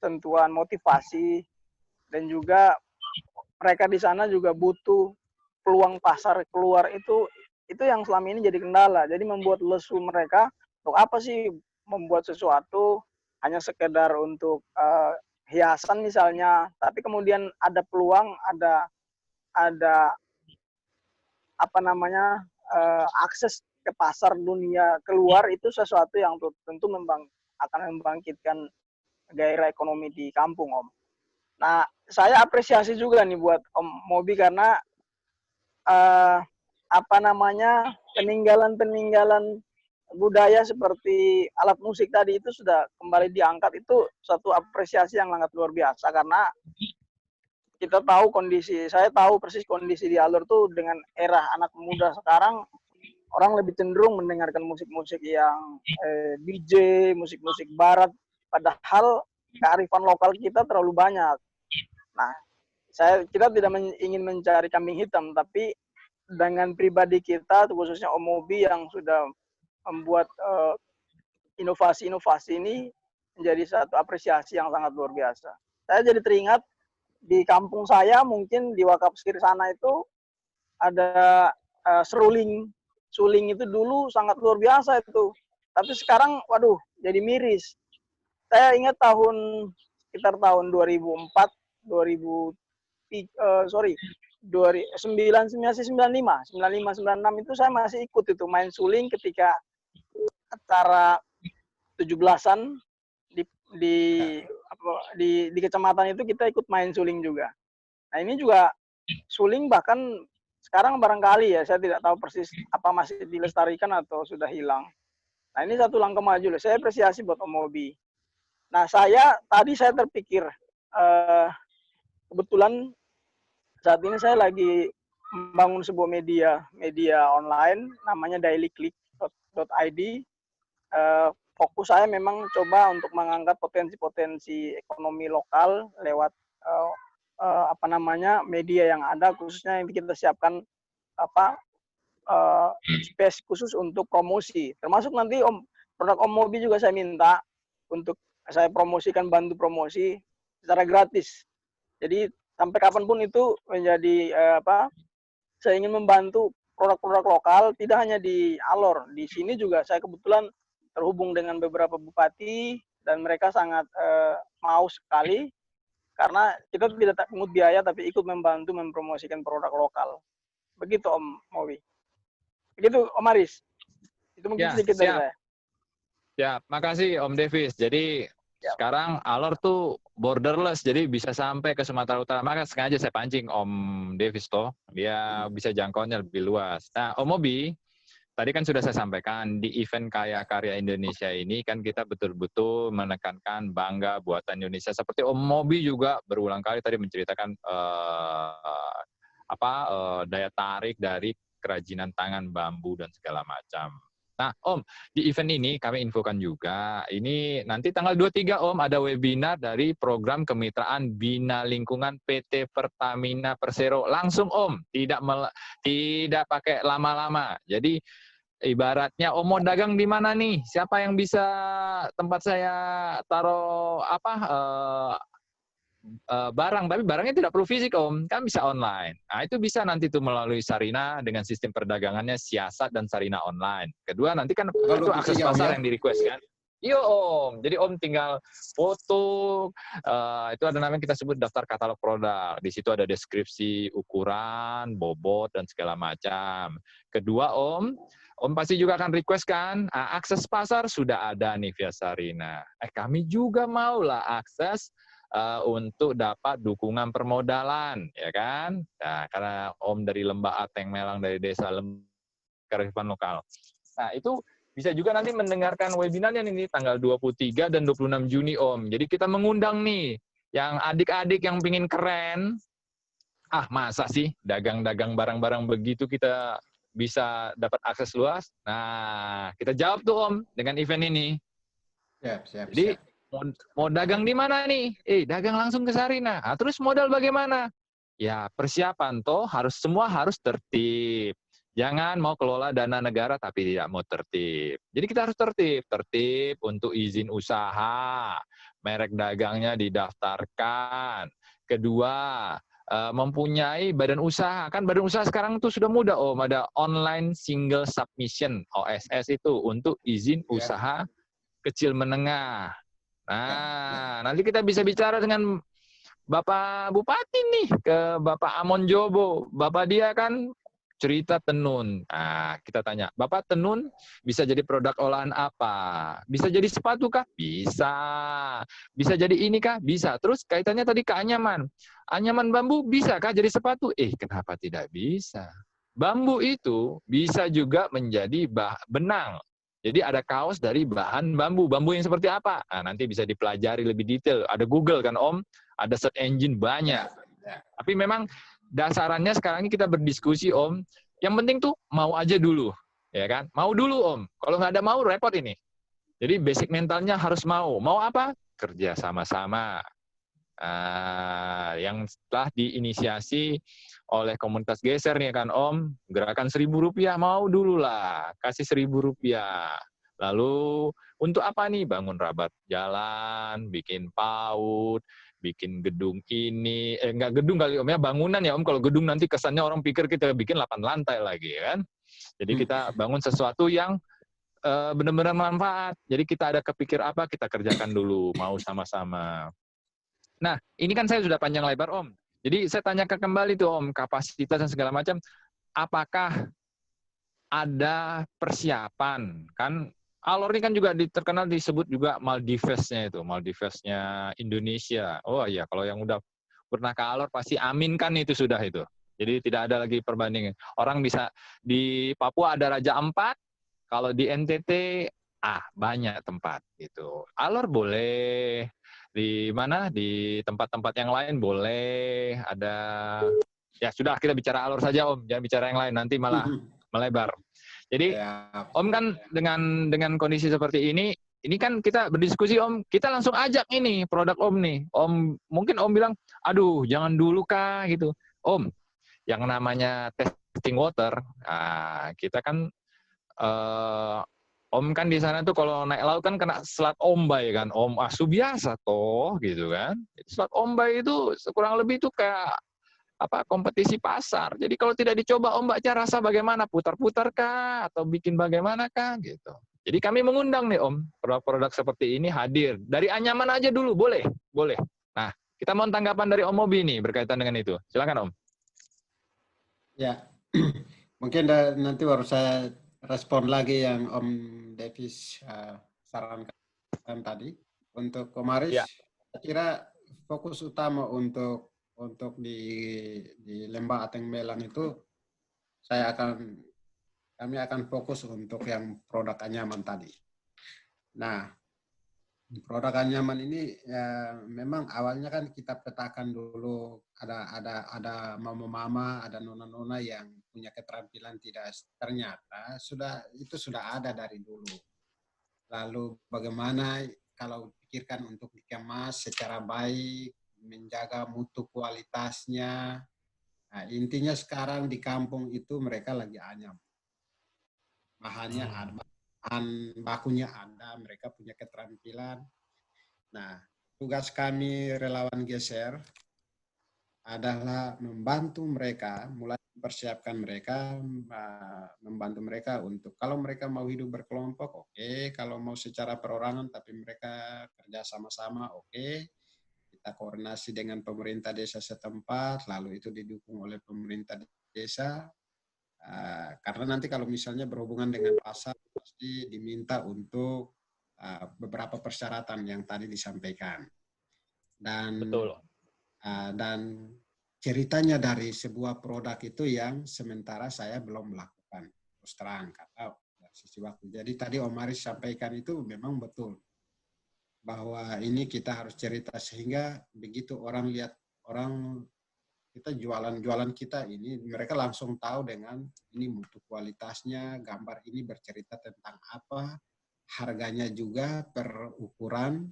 sentuhan motivasi, dan juga mereka di sana juga butuh peluang pasar keluar. Itu yang selama ini jadi kendala. Jadi membuat lesu mereka, untuk apa sih membuat sesuatu hanya sekedar untuk hiasan misalnya, tapi kemudian ada peluang, ada akses ke pasar dunia keluar, itu sesuatu yang tentu akan membangkitkan gairah ekonomi di kampung, Om. Nah, saya apresiasi juga nih buat Om Mobi karena peninggalan budaya seperti alat musik tadi itu sudah kembali diangkat. Itu suatu apresiasi yang sangat luar biasa, karena saya tahu persis kondisi di Alor tuh dengan era anak muda sekarang, orang lebih cenderung mendengarkan musik-musik yang DJ, musik-musik barat, padahal kearifan lokal kita terlalu banyak. Nah, kita tidak ingin mencari kambing hitam, tapi dengan pribadi kita, khususnya Om Mobi yang sudah membuat inovasi-inovasi ini menjadi satu apresiasi yang sangat luar biasa. Saya jadi teringat di kampung saya, mungkin di Wakapskir sana itu ada seruling. Suling itu dulu sangat luar biasa itu. Tapi sekarang, waduh, jadi miris. Saya ingat sekitar tahun 2004, 95, 96 itu saya masih ikut itu main suling ketika acara 17-an di kecamatan itu, kita ikut main suling juga. Nah, ini juga suling bahkan sekarang barangkali ya, saya tidak tahu persis apa masih dilestarikan atau sudah hilang. Nah, ini satu langkah maju loh. Saya apresiasi buat Om Mobi. Nah, tadi saya terpikir, kebetulan saat ini saya lagi membangun sebuah media online namanya dailyclick.id. Fokus saya memang coba untuk mengangkat potensi-potensi ekonomi lokal lewat media yang ada, khususnya yang kita siapkan space khusus untuk promosi. Termasuk nanti produk Om Mobi juga saya minta untuk saya promosikan, bantu promosi secara gratis. Jadi sampai kapanpun itu menjadi saya ingin membantu produk-produk lokal, tidak hanya di Alor. Di sini juga saya kebetulan terhubung dengan beberapa bupati, dan mereka sangat mau sekali, karena kita tidak pungut biaya tapi ikut membantu mempromosikan produk lokal. Begitu Om Mobi. Begitu Om Aris. Itu mungkin sedikit dari saya. Ya, makasih Om Davis. Jadi sekarang Alor tuh borderless, jadi bisa sampai ke Sumatera Utara. Maka sengaja saya pancing Om Davis toh, dia bisa jangkauannya lebih luas. Nah, Om Mobi, tadi kan sudah saya sampaikan, di event Kaya Karya Indonesia ini kan kita betul-betul menekankan bangga buatan Indonesia. Seperti Om Mobi juga berulang kali tadi menceritakan daya tarik dari kerajinan tangan bambu dan segala macam. Nah, Om, di event ini kami infokan juga, ini nanti tanggal 23, Om, ada webinar dari program kemitraan Bina Lingkungan PT Pertamina Persero. Langsung, Om, tidak pakai lama-lama. Jadi, ibaratnya Om mau dagang di mana nih? Siapa yang bisa tempat saya taruh barang, tapi barangnya tidak perlu fisik Om, kan bisa online. Nah, itu bisa nanti tuh melalui Sarina dengan sistem perdagangannya Siasat dan Sarina online. Kedua, nanti kan itu akses pasar yang di-request kan. Iya Om, jadi Om tinggal foto, itu ada namanya kita sebut daftar katalog produk. Di situ ada deskripsi, ukuran, bobot, dan segala macam. Kedua Om pasti juga akan request kan, akses pasar sudah ada nih via Sarina. Kami juga maulah akses untuk dapat dukungan permodalan, ya kan? Nah, karena Om dari Lembah Ateng Melang, dari desa kearifan lokal. Nah, itu bisa juga nanti mendengarkan webinarnya ini tanggal 23 dan 26 Juni, Om. Jadi kita mengundang nih, yang adik-adik yang pingin keren, masa sih dagang-dagang barang-barang begitu kita bisa dapat akses luas? Nah, kita jawab tuh Om dengan event ini. Siap. Jadi mau dagang di mana nih? Dagang langsung ke Sarina. Terus modal bagaimana? Ya persiapan toh semua harus tertib. Jangan mau kelola dana negara tapi tidak mau tertib. Jadi kita harus tertib untuk izin usaha, merek dagangnya didaftarkan. Kedua, mempunyai badan usaha. Kan badan usaha sekarang tuh sudah mudah Om, ada online single submission OSS itu untuk izin usaha kecil menengah. Nah, nanti kita bisa bicara dengan Bapak Bupati nih, ke Bapak Amon Jobo. Bapak dia kan cerita tenun. Nah, kita tanya, Bapak tenun bisa jadi produk olahan apa? Bisa jadi sepatu kah? Bisa. Bisa jadi ini kah? Bisa. Terus kaitannya tadi ke anyaman. Anyaman bambu bisa kah jadi sepatu? Kenapa tidak bisa? Bambu itu bisa juga menjadi benang. Jadi ada kaos dari bahan bambu. Bambu yang seperti apa? Nah, nanti bisa dipelajari lebih detail. Ada Google kan Om? Ada search engine banyak. Tapi memang dasarannya sekarang ini kita berdiskusi Om. Yang penting tuh mau aja dulu, ya kan? Mau dulu Om. Kalau nggak ada mau repot ini. Jadi basic mentalnya harus mau. Mau apa? Kerja sama-sama. Yang setelah diinisiasi oleh komunitas geser nih kan Om, gerakan Rp1.000 mau dulu lah, kasih Rp1.000. Lalu untuk apa nih? Bangun rabat jalan, bikin PAUD, bikin gedung ini, enggak gedung kali Om ya, bangunan ya Om. Kalau gedung nanti kesannya orang pikir kita bikin 8 lantai lagi kan. Jadi kita bangun sesuatu yang benar-benar manfaat. Jadi kita ada kepikir apa, kita kerjakan dulu, mau sama-sama. Nah, ini kan saya sudah panjang lebar Om. Jadi saya tanyakan kembali tuh Om, kapasitas dan segala macam, apakah ada persiapan? Kan Alor ini kan juga terkenal disebut juga Maldives-nya itu, Maldives-nya Indonesia. Oh iya, kalau yang udah pernah ke Alor pasti amin kan itu sudah itu. Jadi tidak ada lagi perbandingan. Orang bisa di Papua ada Raja Ampat, kalau di NTT banyak tempat gitu. Alor boleh, di mana di tempat-tempat yang lain boleh ada. Ya sudah, kita bicara Alor saja Om, jangan bicara yang lain nanti malah melebar. Jadi Om kan dengan kondisi seperti ini kan kita berdiskusi Om, kita langsung ajak ini produk Om nih. Om mungkin Om bilang, aduh jangan dulu kah gitu. Om, yang namanya testing water, kita kan Om kan di sana tuh kalau naik laut kan kena selat Ombay kan, Om asu biasa toh gitu kan. Selat Ombay itu kurang lebih tuh kayak kompetisi pasar. Jadi kalau tidak dicoba Om baca rasa bagaimana, putar-putar kah atau bikin bagaimana kah gitu. Jadi kami mengundang nih Om, produk-produk seperti ini hadir. Dari anyaman aja dulu, boleh? Boleh. Nah, kita mau tanggapan dari Om Mobi nih berkaitan dengan itu. Silakan Om. Ya, mungkin nanti baru saya respon lagi yang Om Davis sarankan tadi. Untuk Komaris, saya kira fokus utama untuk di Lembah Ateng Melan itu kami akan fokus untuk yang produk anyaman tadi. Nah, produk anyaman ini memang awalnya kan kita petakan dulu ada mama-mama, ada nona-nona yang punya keterampilan ternyata itu sudah ada dari dulu. Lalu bagaimana kalau pikirkan untuk dikemas secara baik, menjaga mutu kualitasnya. Nah, intinya sekarang di kampung itu mereka lagi anyam. Bahannya ada, bahan bakunya ada, mereka punya keterampilan. Nah, tugas kami relawan geser adalah membantu mereka, mulai mempersiapkan mereka, membantu mereka untuk kalau mereka mau hidup berkelompok, oke. Kalau mau secara perorangan, tapi mereka kerja sama-sama, oke. Kita koordinasi dengan pemerintah desa setempat, lalu itu didukung oleh pemerintah desa. Karena nanti kalau misalnya berhubungan dengan pasar, pasti diminta untuk beberapa persyaratan yang tadi disampaikan. Dan betul. Dan ceritanya dari sebuah produk itu yang sementara saya belum melakukan terus terang karena dari sisi waktu. Jadi tadi Om Aris sampaikan itu memang betul bahwa ini kita harus cerita sehingga begitu orang lihat, orang kita jualan kita ini, mereka langsung tahu dengan ini mutu kualitasnya, gambar ini bercerita tentang apa, harganya juga per ukuran.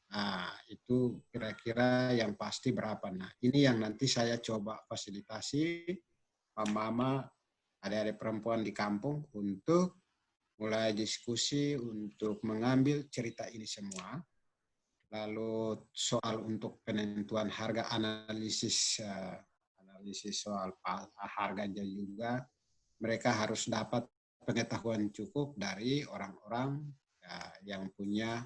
Nah, itu kira-kira yang pasti berapa. Nah, ini yang nanti saya coba fasilitasi mama-mama, adik-adik perempuan di kampung untuk mulai diskusi untuk mengambil cerita ini semua. Lalu soal untuk penentuan harga, analisis soal harganya juga, mereka harus dapat pengetahuan cukup dari orang-orang yang punya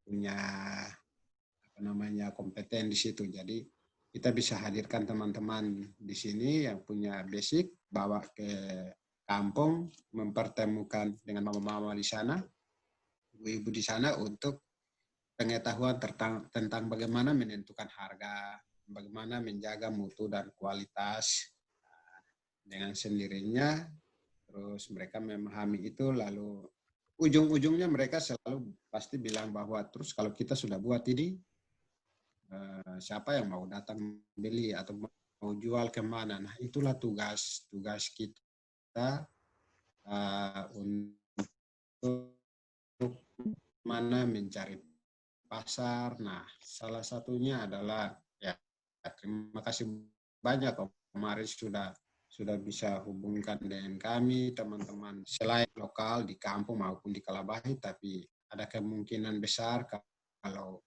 apa namanya kompeten di situ. Jadi kita bisa hadirkan teman-teman di sini yang punya basic, bawa ke kampung, mempertemukan dengan mama-mama di sana, ibu-ibu di sana untuk pengetahuan tentang bagaimana menentukan harga, bagaimana menjaga mutu dan kualitas. Dengan sendirinya, terus mereka memahami itu, lalu ujung-ujungnya mereka selalu pasti bilang bahwa terus kalau kita sudah buat ini, siapa yang mau datang beli atau mau jual kemana? Nah, itulah tugas kita untuk mana mencari pasar. Nah, salah satunya adalah ya terima kasih banyak Om Aris sudah bisa hubungkan dengan kami, teman-teman selain lokal di kampung maupun di Kalabahi, tapi ada kemungkinan besar kalau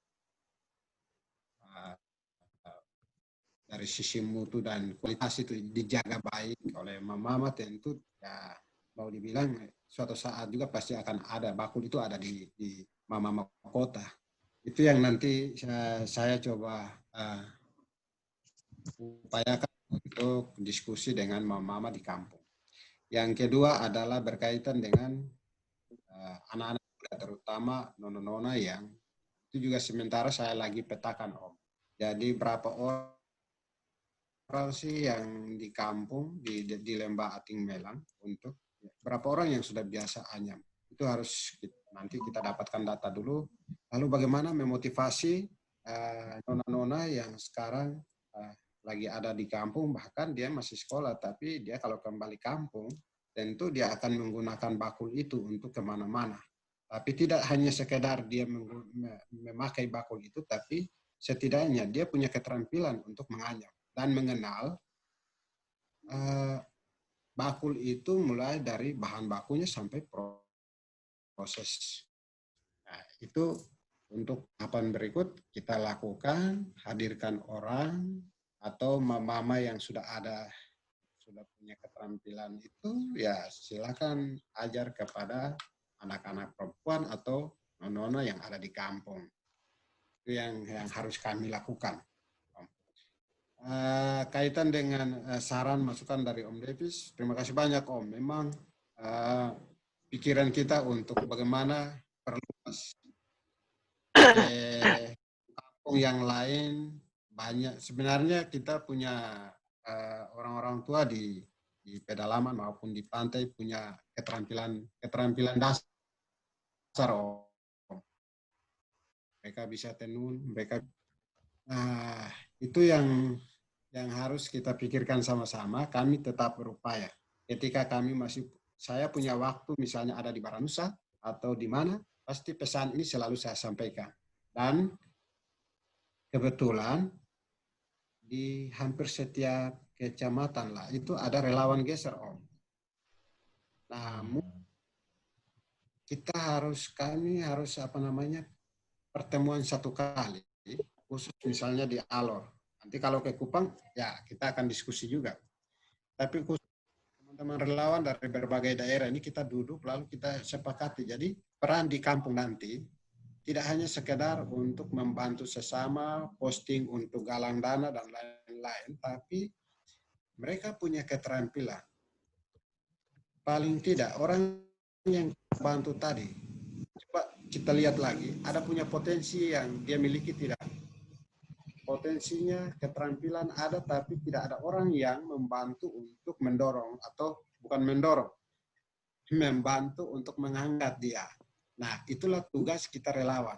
dari sisi mutu dan kualitas itu dijaga baik oleh mama tentu ya mau dibilang suatu saat juga pasti akan ada bakul itu ada di mama kota. Itu yang nanti saya coba upayakan untuk diskusi dengan mama-mama di kampung. Yang kedua adalah berkaitan dengan anak-anak muda, terutama nona-nona yang itu juga sementara saya lagi petakan Om. Jadi berapa orang sih yang di kampung di Lembah Ating Melang, untuk berapa orang yang sudah biasa anyam. Itu harus nanti kita dapatkan data dulu. Lalu bagaimana memotivasi nona-nona yang sekarang lagi ada di kampung, bahkan dia masih sekolah, tapi dia kalau kembali kampung, tentu dia akan menggunakan bakul itu untuk kemana-mana. Tapi tidak hanya sekedar dia memakai bakul itu, tapi setidaknya dia punya keterampilan untuk menganyam dan mengenal bakul itu mulai dari bahan bakunya sampai proses. Nah, itu untuk tahapan berikut kita lakukan, hadirkan orang atau mama yang sudah punya keterampilan itu, ya silakan ajar kepada anak-anak perempuan atau nona yang ada di kampung. Itu yang harus kami lakukan. Kaitan dengan saran masukan dari Om Davis, terima kasih banyak Om. Memang pikiran kita untuk bagaimana perluas kampung yang lain banyak. Sebenarnya kita punya orang-orang tua di pedalaman maupun di pantai punya keterampilan dasar Om. Mereka bisa tenun, mereka itu yang harus kita pikirkan sama-sama. Kami tetap berupaya. Ketika saya punya waktu misalnya ada di Baranusa atau di mana, pasti pesan ini selalu saya sampaikan. Dan kebetulan di hampir setiap kecamatan lah itu ada relawan geser Om. Nah, kami harus pertemuan satu kali, khusus misalnya di Alor. Nanti kalau ke Kupang, ya kita akan diskusi juga. Tapi khusus teman-teman relawan dari berbagai daerah ini kita duduk lalu kita sepakati. Jadi peran di kampung nanti tidak hanya sekedar untuk membantu sesama, posting untuk galang dana dan lain-lain, tapi mereka punya keterampilan. Paling tidak orang yang bantu tadi, coba kita lihat lagi, ada punya potensi yang dia miliki tidak. Potensinya, keterampilan ada, tapi tidak ada orang yang membantu untuk mendorong, atau bukan mendorong, membantu untuk mengangkat dia. Nah, itulah tugas kita relawan.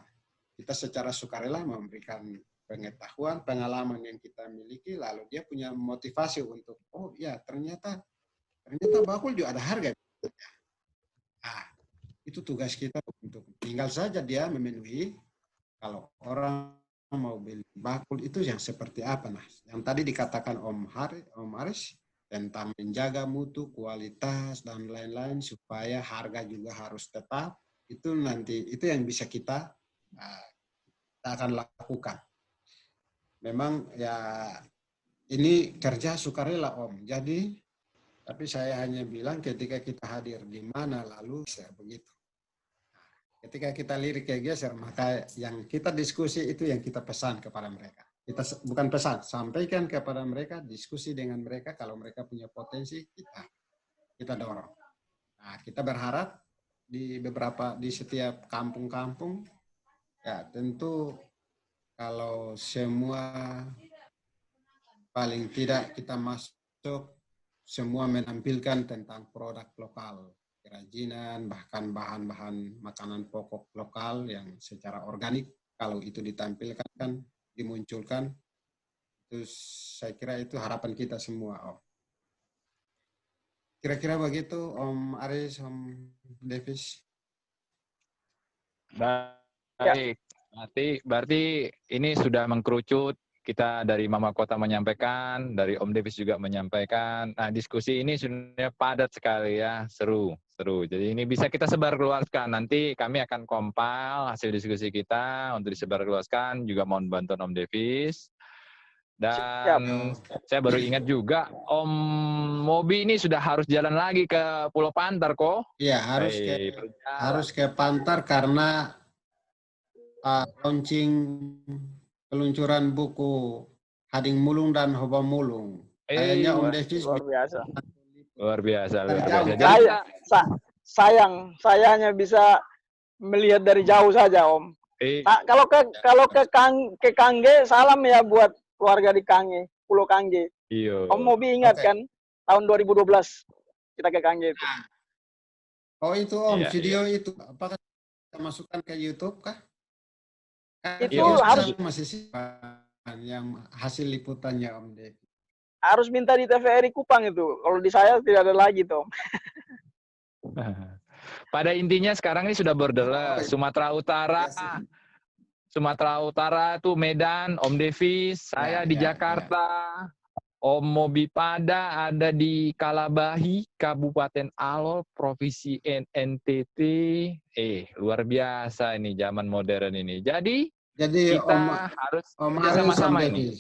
Kita secara sukarela memberikan pengetahuan, pengalaman yang kita miliki, lalu dia punya motivasi untuk, oh ya ternyata bakul juga ada harga. Nah, itu tugas kita untuk tinggal saja dia memenuhi. Kalau orang mau beli bakul itu yang seperti apa, nah yang tadi dikatakan Om Aris tentang menjaga mutu, kualitas dan lain-lain supaya harga juga harus tetap, itu nanti itu yang bisa kita akan lakukan. Memang ya ini kerja sukarela Om. Jadi tapi saya hanya bilang ketika kita hadir di mana lalu saya begitu. Ketika kita lirik kayak geser, maka yang kita diskusi itu yang kita pesan kepada mereka. Kita bukan pesan, sampaikan kepada mereka, diskusi dengan mereka, kalau mereka punya potensi, kita dorong. Nah, kita berharap di setiap kampung-kampung, ya tentu kalau semua paling tidak kita masuk, semua menampilkan tentang produk lokal, kerajinan, bahkan bahan-bahan makanan pokok lokal yang secara organik, kalau itu ditampilkan, dimunculkan, itu saya kira itu harapan kita semua, Om. Kira-kira begitu, Om Aris, Om Davis. Baik, berarti ini sudah mengkerucut. Kita dari Mama Kota menyampaikan, dari Om Davis juga menyampaikan. Nah, diskusi ini sebenarnya padat sekali ya, seru. Jadi ini bisa kita sebarluaskan. Nanti kami akan compile hasil diskusi kita untuk disebarluaskan. Juga mohon bantuan Om Davis. Dan saya baru ingat juga, Om Mobi ini sudah harus jalan lagi ke Pulau Pantar kok. Iya, harus ke Pantar karena launching peluncuran buku Hading Mulung dan Hoba Mulung. Kayaknya Om Davis luar biasa. Saya hanya bisa melihat dari jauh saja, Om. Kalau ke Kangge, salam ya buat keluarga di Kangge, Pulau Kangge. Iya. Om Mobi ingat kan tahun 2012 kita ke Kangge itu. Oh itu Om, video itu apakah kita masukkan ke YouTube kah? Itu harus masih yang hasil liputannya Om Devi. Harus minta di TVRI Kupang itu. Kalau di saya tidak ada lagi, Tom. Pada intinya sekarang ini sudah borderless. Sumatera Utara tuh Medan, Om Davis, saya di Jakarta. Om Mobi Pada ada di Kalabahi, Kabupaten Alor, Provinsi NTT. Luar biasa ini zaman modern ini. Jadi kita harus sama-sama ini.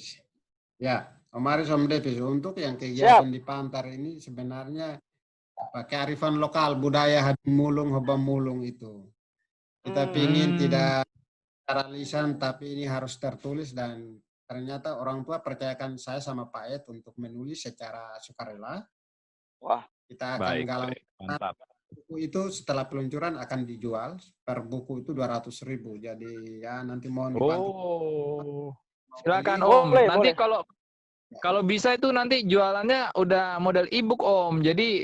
Ya, Om Aris, Om Davis, untuk yang kegiatan di Pantar ini sebenarnya kearifan lokal, budaya Hading Mulung, Hoba Mulung itu. Kita pingin tidak secara lisan, tapi ini harus tertulis dan ternyata orang tua percayakan saya sama Pak Ed untuk menulis secara sukarela. Wah, kita akan galang. Buku itu setelah peluncuran akan dijual per buku itu 200.000. Jadi ya nanti mohon dibantu. Silakan Om. Nanti kalau bisa itu nanti jualannya udah model e-book Om. Jadi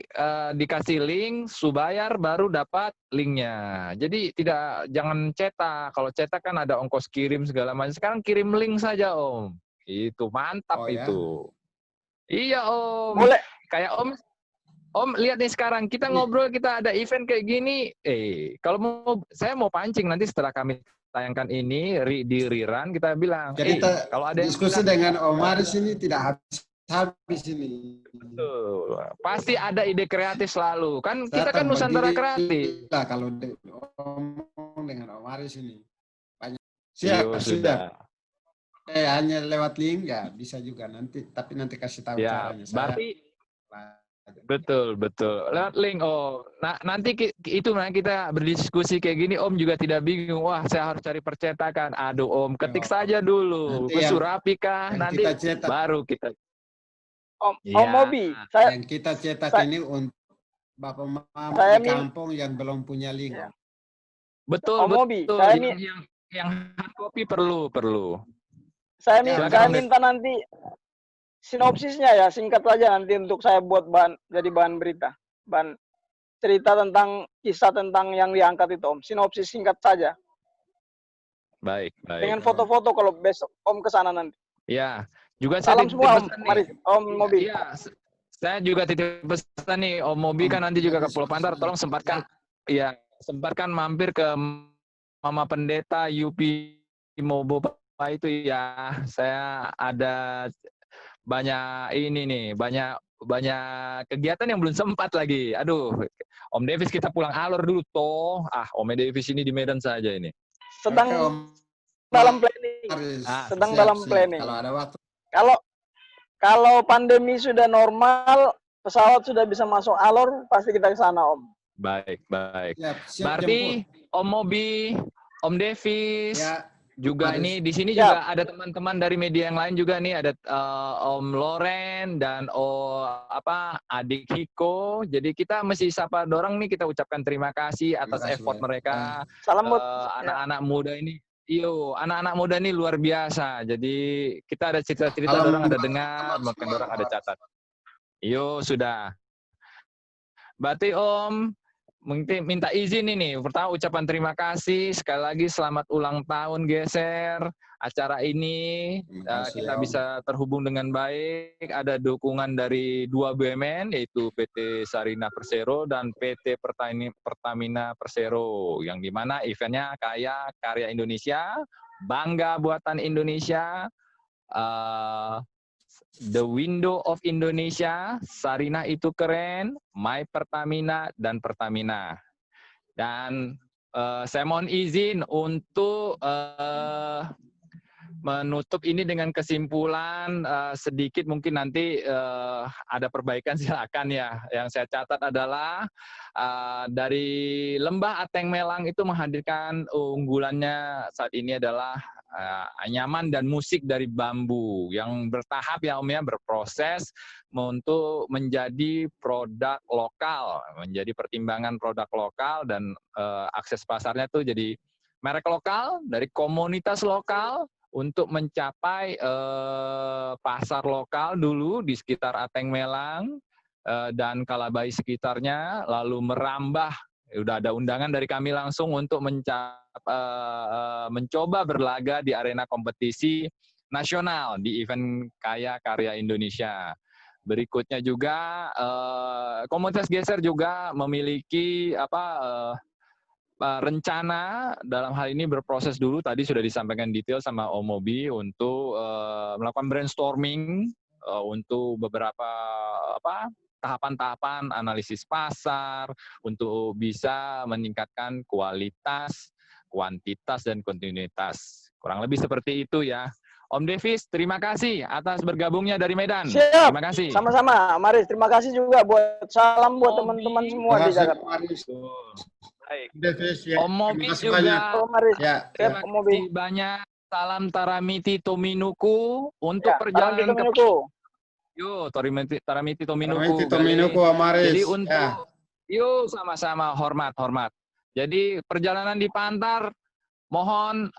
dikasih link, subayar baru dapat linknya. Jadi jangan cetak. Kalau cetak kan ada ongkos kirim segala macam. Sekarang kirim link saja Om. Itu mantap itu. Iya Om. Boleh. Kayak Om lihat nih sekarang kita ngobrol, kita ada event kayak gini. Kalau saya mau pancing nanti setelah kami tayangkan ini di rerun kita bilang. Jadi kalau ada diskusi dengan Om Aris ini tidak habis ini. Betul. Pasti ada ide kreatif selalu. Kan kita kan Nusantara kreatif. Kalau ngomong dengan Om Aris ini banyak. Siap, sudah. Hanya lewat link ya bisa juga nanti. Tapi nanti kasih tahu caranya. Berarti betul lewat link nanti kita berdiskusi kayak gini Om juga tidak bingung, wah saya harus cari percetakan, aduh Om ketik saja dulu Surapi kah nanti kita baru kita Om Mobi yang kita cetak ini untuk bapak mama di kampung yang belum punya link. Betul Mobi yang hard copy perlu saya minta nanti sinopsisnya ya, singkat saja nanti untuk saya buat jadi bahan berita. Bahan cerita tentang kisah tentang yang diangkat itu, Om. Sinopsis singkat saja. Baik, Dengan baik. foto-foto kalau besok Om ke sana nanti. Ya, juga saya Salam titip semua Om, pesan nih. mari Om Mobi. Iya, saya juga titip pesan nih, Om Mobi kan nanti juga ke Pulau Pantar, tolong sempatkan, ya, sempatkan mampir ke Mama Pendeta Yupi Mobopa itu ya. Saya ada banyak ini nih, banyak kegiatan yang belum sempat lagi. Aduh, Om Davis kita pulang alur dulu toh. Om Davis ini di Medan saja ini. Sedang Oke, Om dalam planning. Aris. Sedang Siap, dalam siap. planning. Kalau ada waktu. Kalau pandemi sudah normal, pesawat sudah bisa masuk alur, pasti kita ke sana, Om. Baik, baik. Siap, siap Berarti jemput. Om Mobi, Om Davis, Ya, juga Aris. ini di sini Siap. juga ada teman-teman dari media yang lain juga nih, ada Om Loren dan adik Hiko. Jadi kita mesti sapa dorong nih, kita ucapkan terima kasih atas Terima kasih, effort Pak. mereka. Salam buat Anak-anak muda ini. Anak-anak muda ini luar biasa. Jadi kita ada cerita-cerita, Salam dorong ada buat dengar, teman-teman bahkan semua, dorong ada Om. catat. Sudah. Berarti Om minta izin ini. Pertama ucapan terima kasih. Sekali lagi selamat ulang tahun Geser. Acara ini kita bisa terhubung dengan baik. Ada dukungan dari 2 BUMN, yaitu PT Sarina Persero dan PT Pertamina Persero. Yang dimana eventnya Karya Indonesia, Bangga Buatan Indonesia, The Window of Indonesia, Sarina itu keren, My Pertamina, dan Pertamina. Dan saya mohon izin untuk menutup ini dengan kesimpulan sedikit, mungkin nanti ada perbaikan silakan ya. Yang saya catat adalah dari Lembah Ateng Melang itu menghadirkan unggulannya saat ini adalah anyaman dan musik dari bambu yang bertahap ya Om ya, berproses untuk menjadi produk lokal, menjadi pertimbangan produk lokal, dan akses pasarnya tuh jadi merek lokal dari komunitas lokal untuk mencapai pasar lokal dulu di sekitar Ateng Melang dan Kalabai sekitarnya, lalu merambah. Udah ada undangan dari kami langsung untuk mencoba berlaga di arena kompetisi nasional di event Karya Indonesia. Berikutnya juga komunitas Geser juga memiliki rencana dalam hal ini berproses dulu. Tadi sudah disampaikan detail sama Om Mobi untuk melakukan brainstorming untuk beberapa tahapan-tahapan analisis pasar untuk bisa meningkatkan kualitas, kuantitas, dan kontinuitas. Kurang lebih seperti itu ya. Om Davis, terima kasih atas bergabungnya dari Medan. Siap. Terima kasih. Sama-sama, Maris. Terima kasih juga buat salam buat teman-teman semua di Jakarta. Baik. Davis, ya. Om Mobi Terima kasih juga. banyak. Om Maris. Ya, Terima kasih banyak. Salam Taramiti Tominuku untuk perjalanan ke Taramiti Tominuku. Om Maris. Jadi untuk sama-sama hormat. Jadi perjalanan di Pantar mohon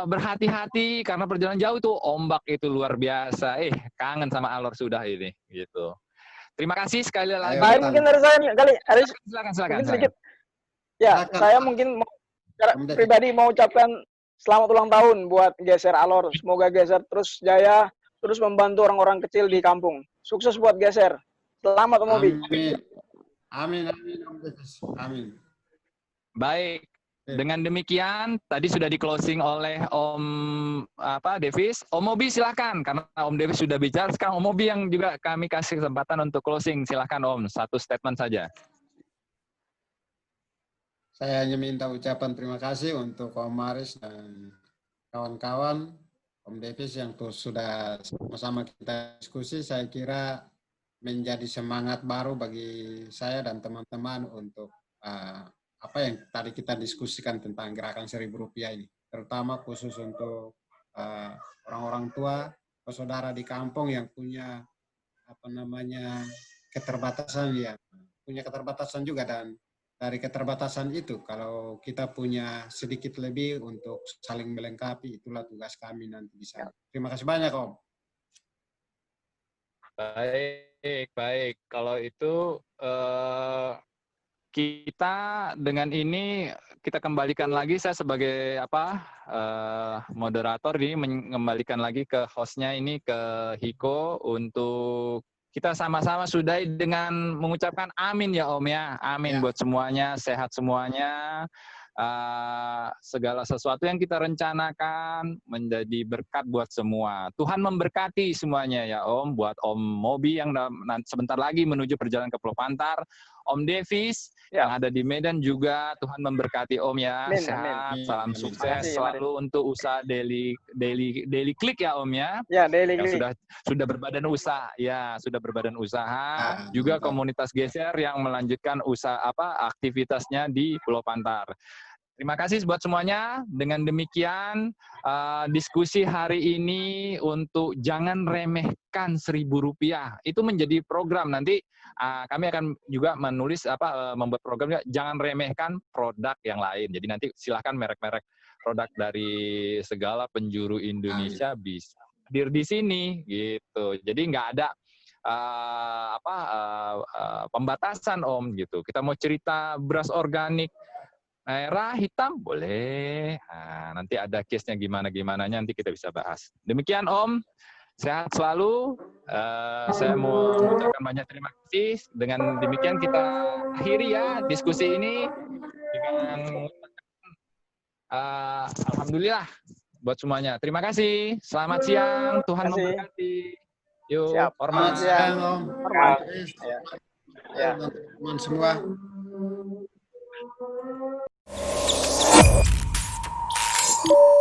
berhati-hati karena perjalanan jauh tuh ombak itu luar biasa. Kangen sama alur sudah ini gitu. Terima kasih sekali lagi. Baik, mungkin dari saya kali Aris. Silakan. Sedikit. Ya, saya mungkin pribadi mau ucapkan selamat ulang tahun buat Geser Alor. Semoga Geser terus jaya, terus membantu orang-orang kecil di kampung. Sukses buat Geser. Selamat Om Mobi. Amin. Amin. Baik. Dengan demikian, tadi sudah di-closing oleh Om Davis. Om Mobi silakan, karena Om Davis sudah bicara. Sekarang Om Mobi yang juga kami kasih kesempatan untuk closing. Silakan Om, satu statement saja. Saya hanya minta ucapan terima kasih untuk Om Maris dan kawan-kawan, Om Davis yang sudah sama-sama kita diskusi. Saya kira menjadi semangat baru bagi saya dan teman-teman untuk apa yang tadi kita diskusikan tentang gerakan Rp1.000 ini, terutama khusus untuk orang-orang tua, saudara di kampung yang punya keterbatasan juga, dan dari keterbatasan itu kalau kita punya sedikit lebih untuk saling melengkapi, itulah tugas kami nanti di sana. Terima kasih banyak Om. Baik. Kalau itu kita dengan ini kita kembalikan lagi, saya sebagai moderator ini mengembalikan lagi ke hostnya ini, ke Hiko, untuk kita sama-sama sudahi dengan mengucapkan amin ya Om ya. Amin buat semuanya, sehat semuanya. Segala sesuatu yang kita rencanakan menjadi berkat buat semua. Tuhan memberkati semuanya ya Om, buat Om Mobi yang sebentar lagi menuju perjalanan ke Pulau Pantar, Om Davis yang ada di Medan juga, Tuhan memberkati Om ya. Amin, sehat, amin. salam sukses selalu untuk usaha daily click ya Om ya. Ya, daily yang click. sudah berbadan usaha ya, sudah berbadan usaha, juga komunitas geser yang melanjutkan usaha aktivitasnya di Pulau Pantar. Terima kasih buat semuanya. Dengan demikian diskusi hari ini untuk jangan remehkan Rp1.000 itu menjadi program. Nanti kami akan juga menulis membuat program jangan remehkan produk yang lain. Jadi nanti silahkan merek-merek produk dari segala penjuru Indonesia bisa hadir di sini gitu. Jadi nggak ada pembatasan Om gitu. Kita mau cerita beras organik merah, hitam, boleh. Nah, nanti ada case-nya gimana-gimananya, nanti kita bisa bahas. Demikian Om, sehat selalu. Saya mau mengucapkan banyak terima kasih. Dengan demikian kita akhiri ya diskusi ini. Dengan alhamdulillah buat semuanya. Terima kasih. Selamat siang. Tuhan memberkati. Yuk, hormat. Selamat siang Om. Hormat. Ya. Teman semua. You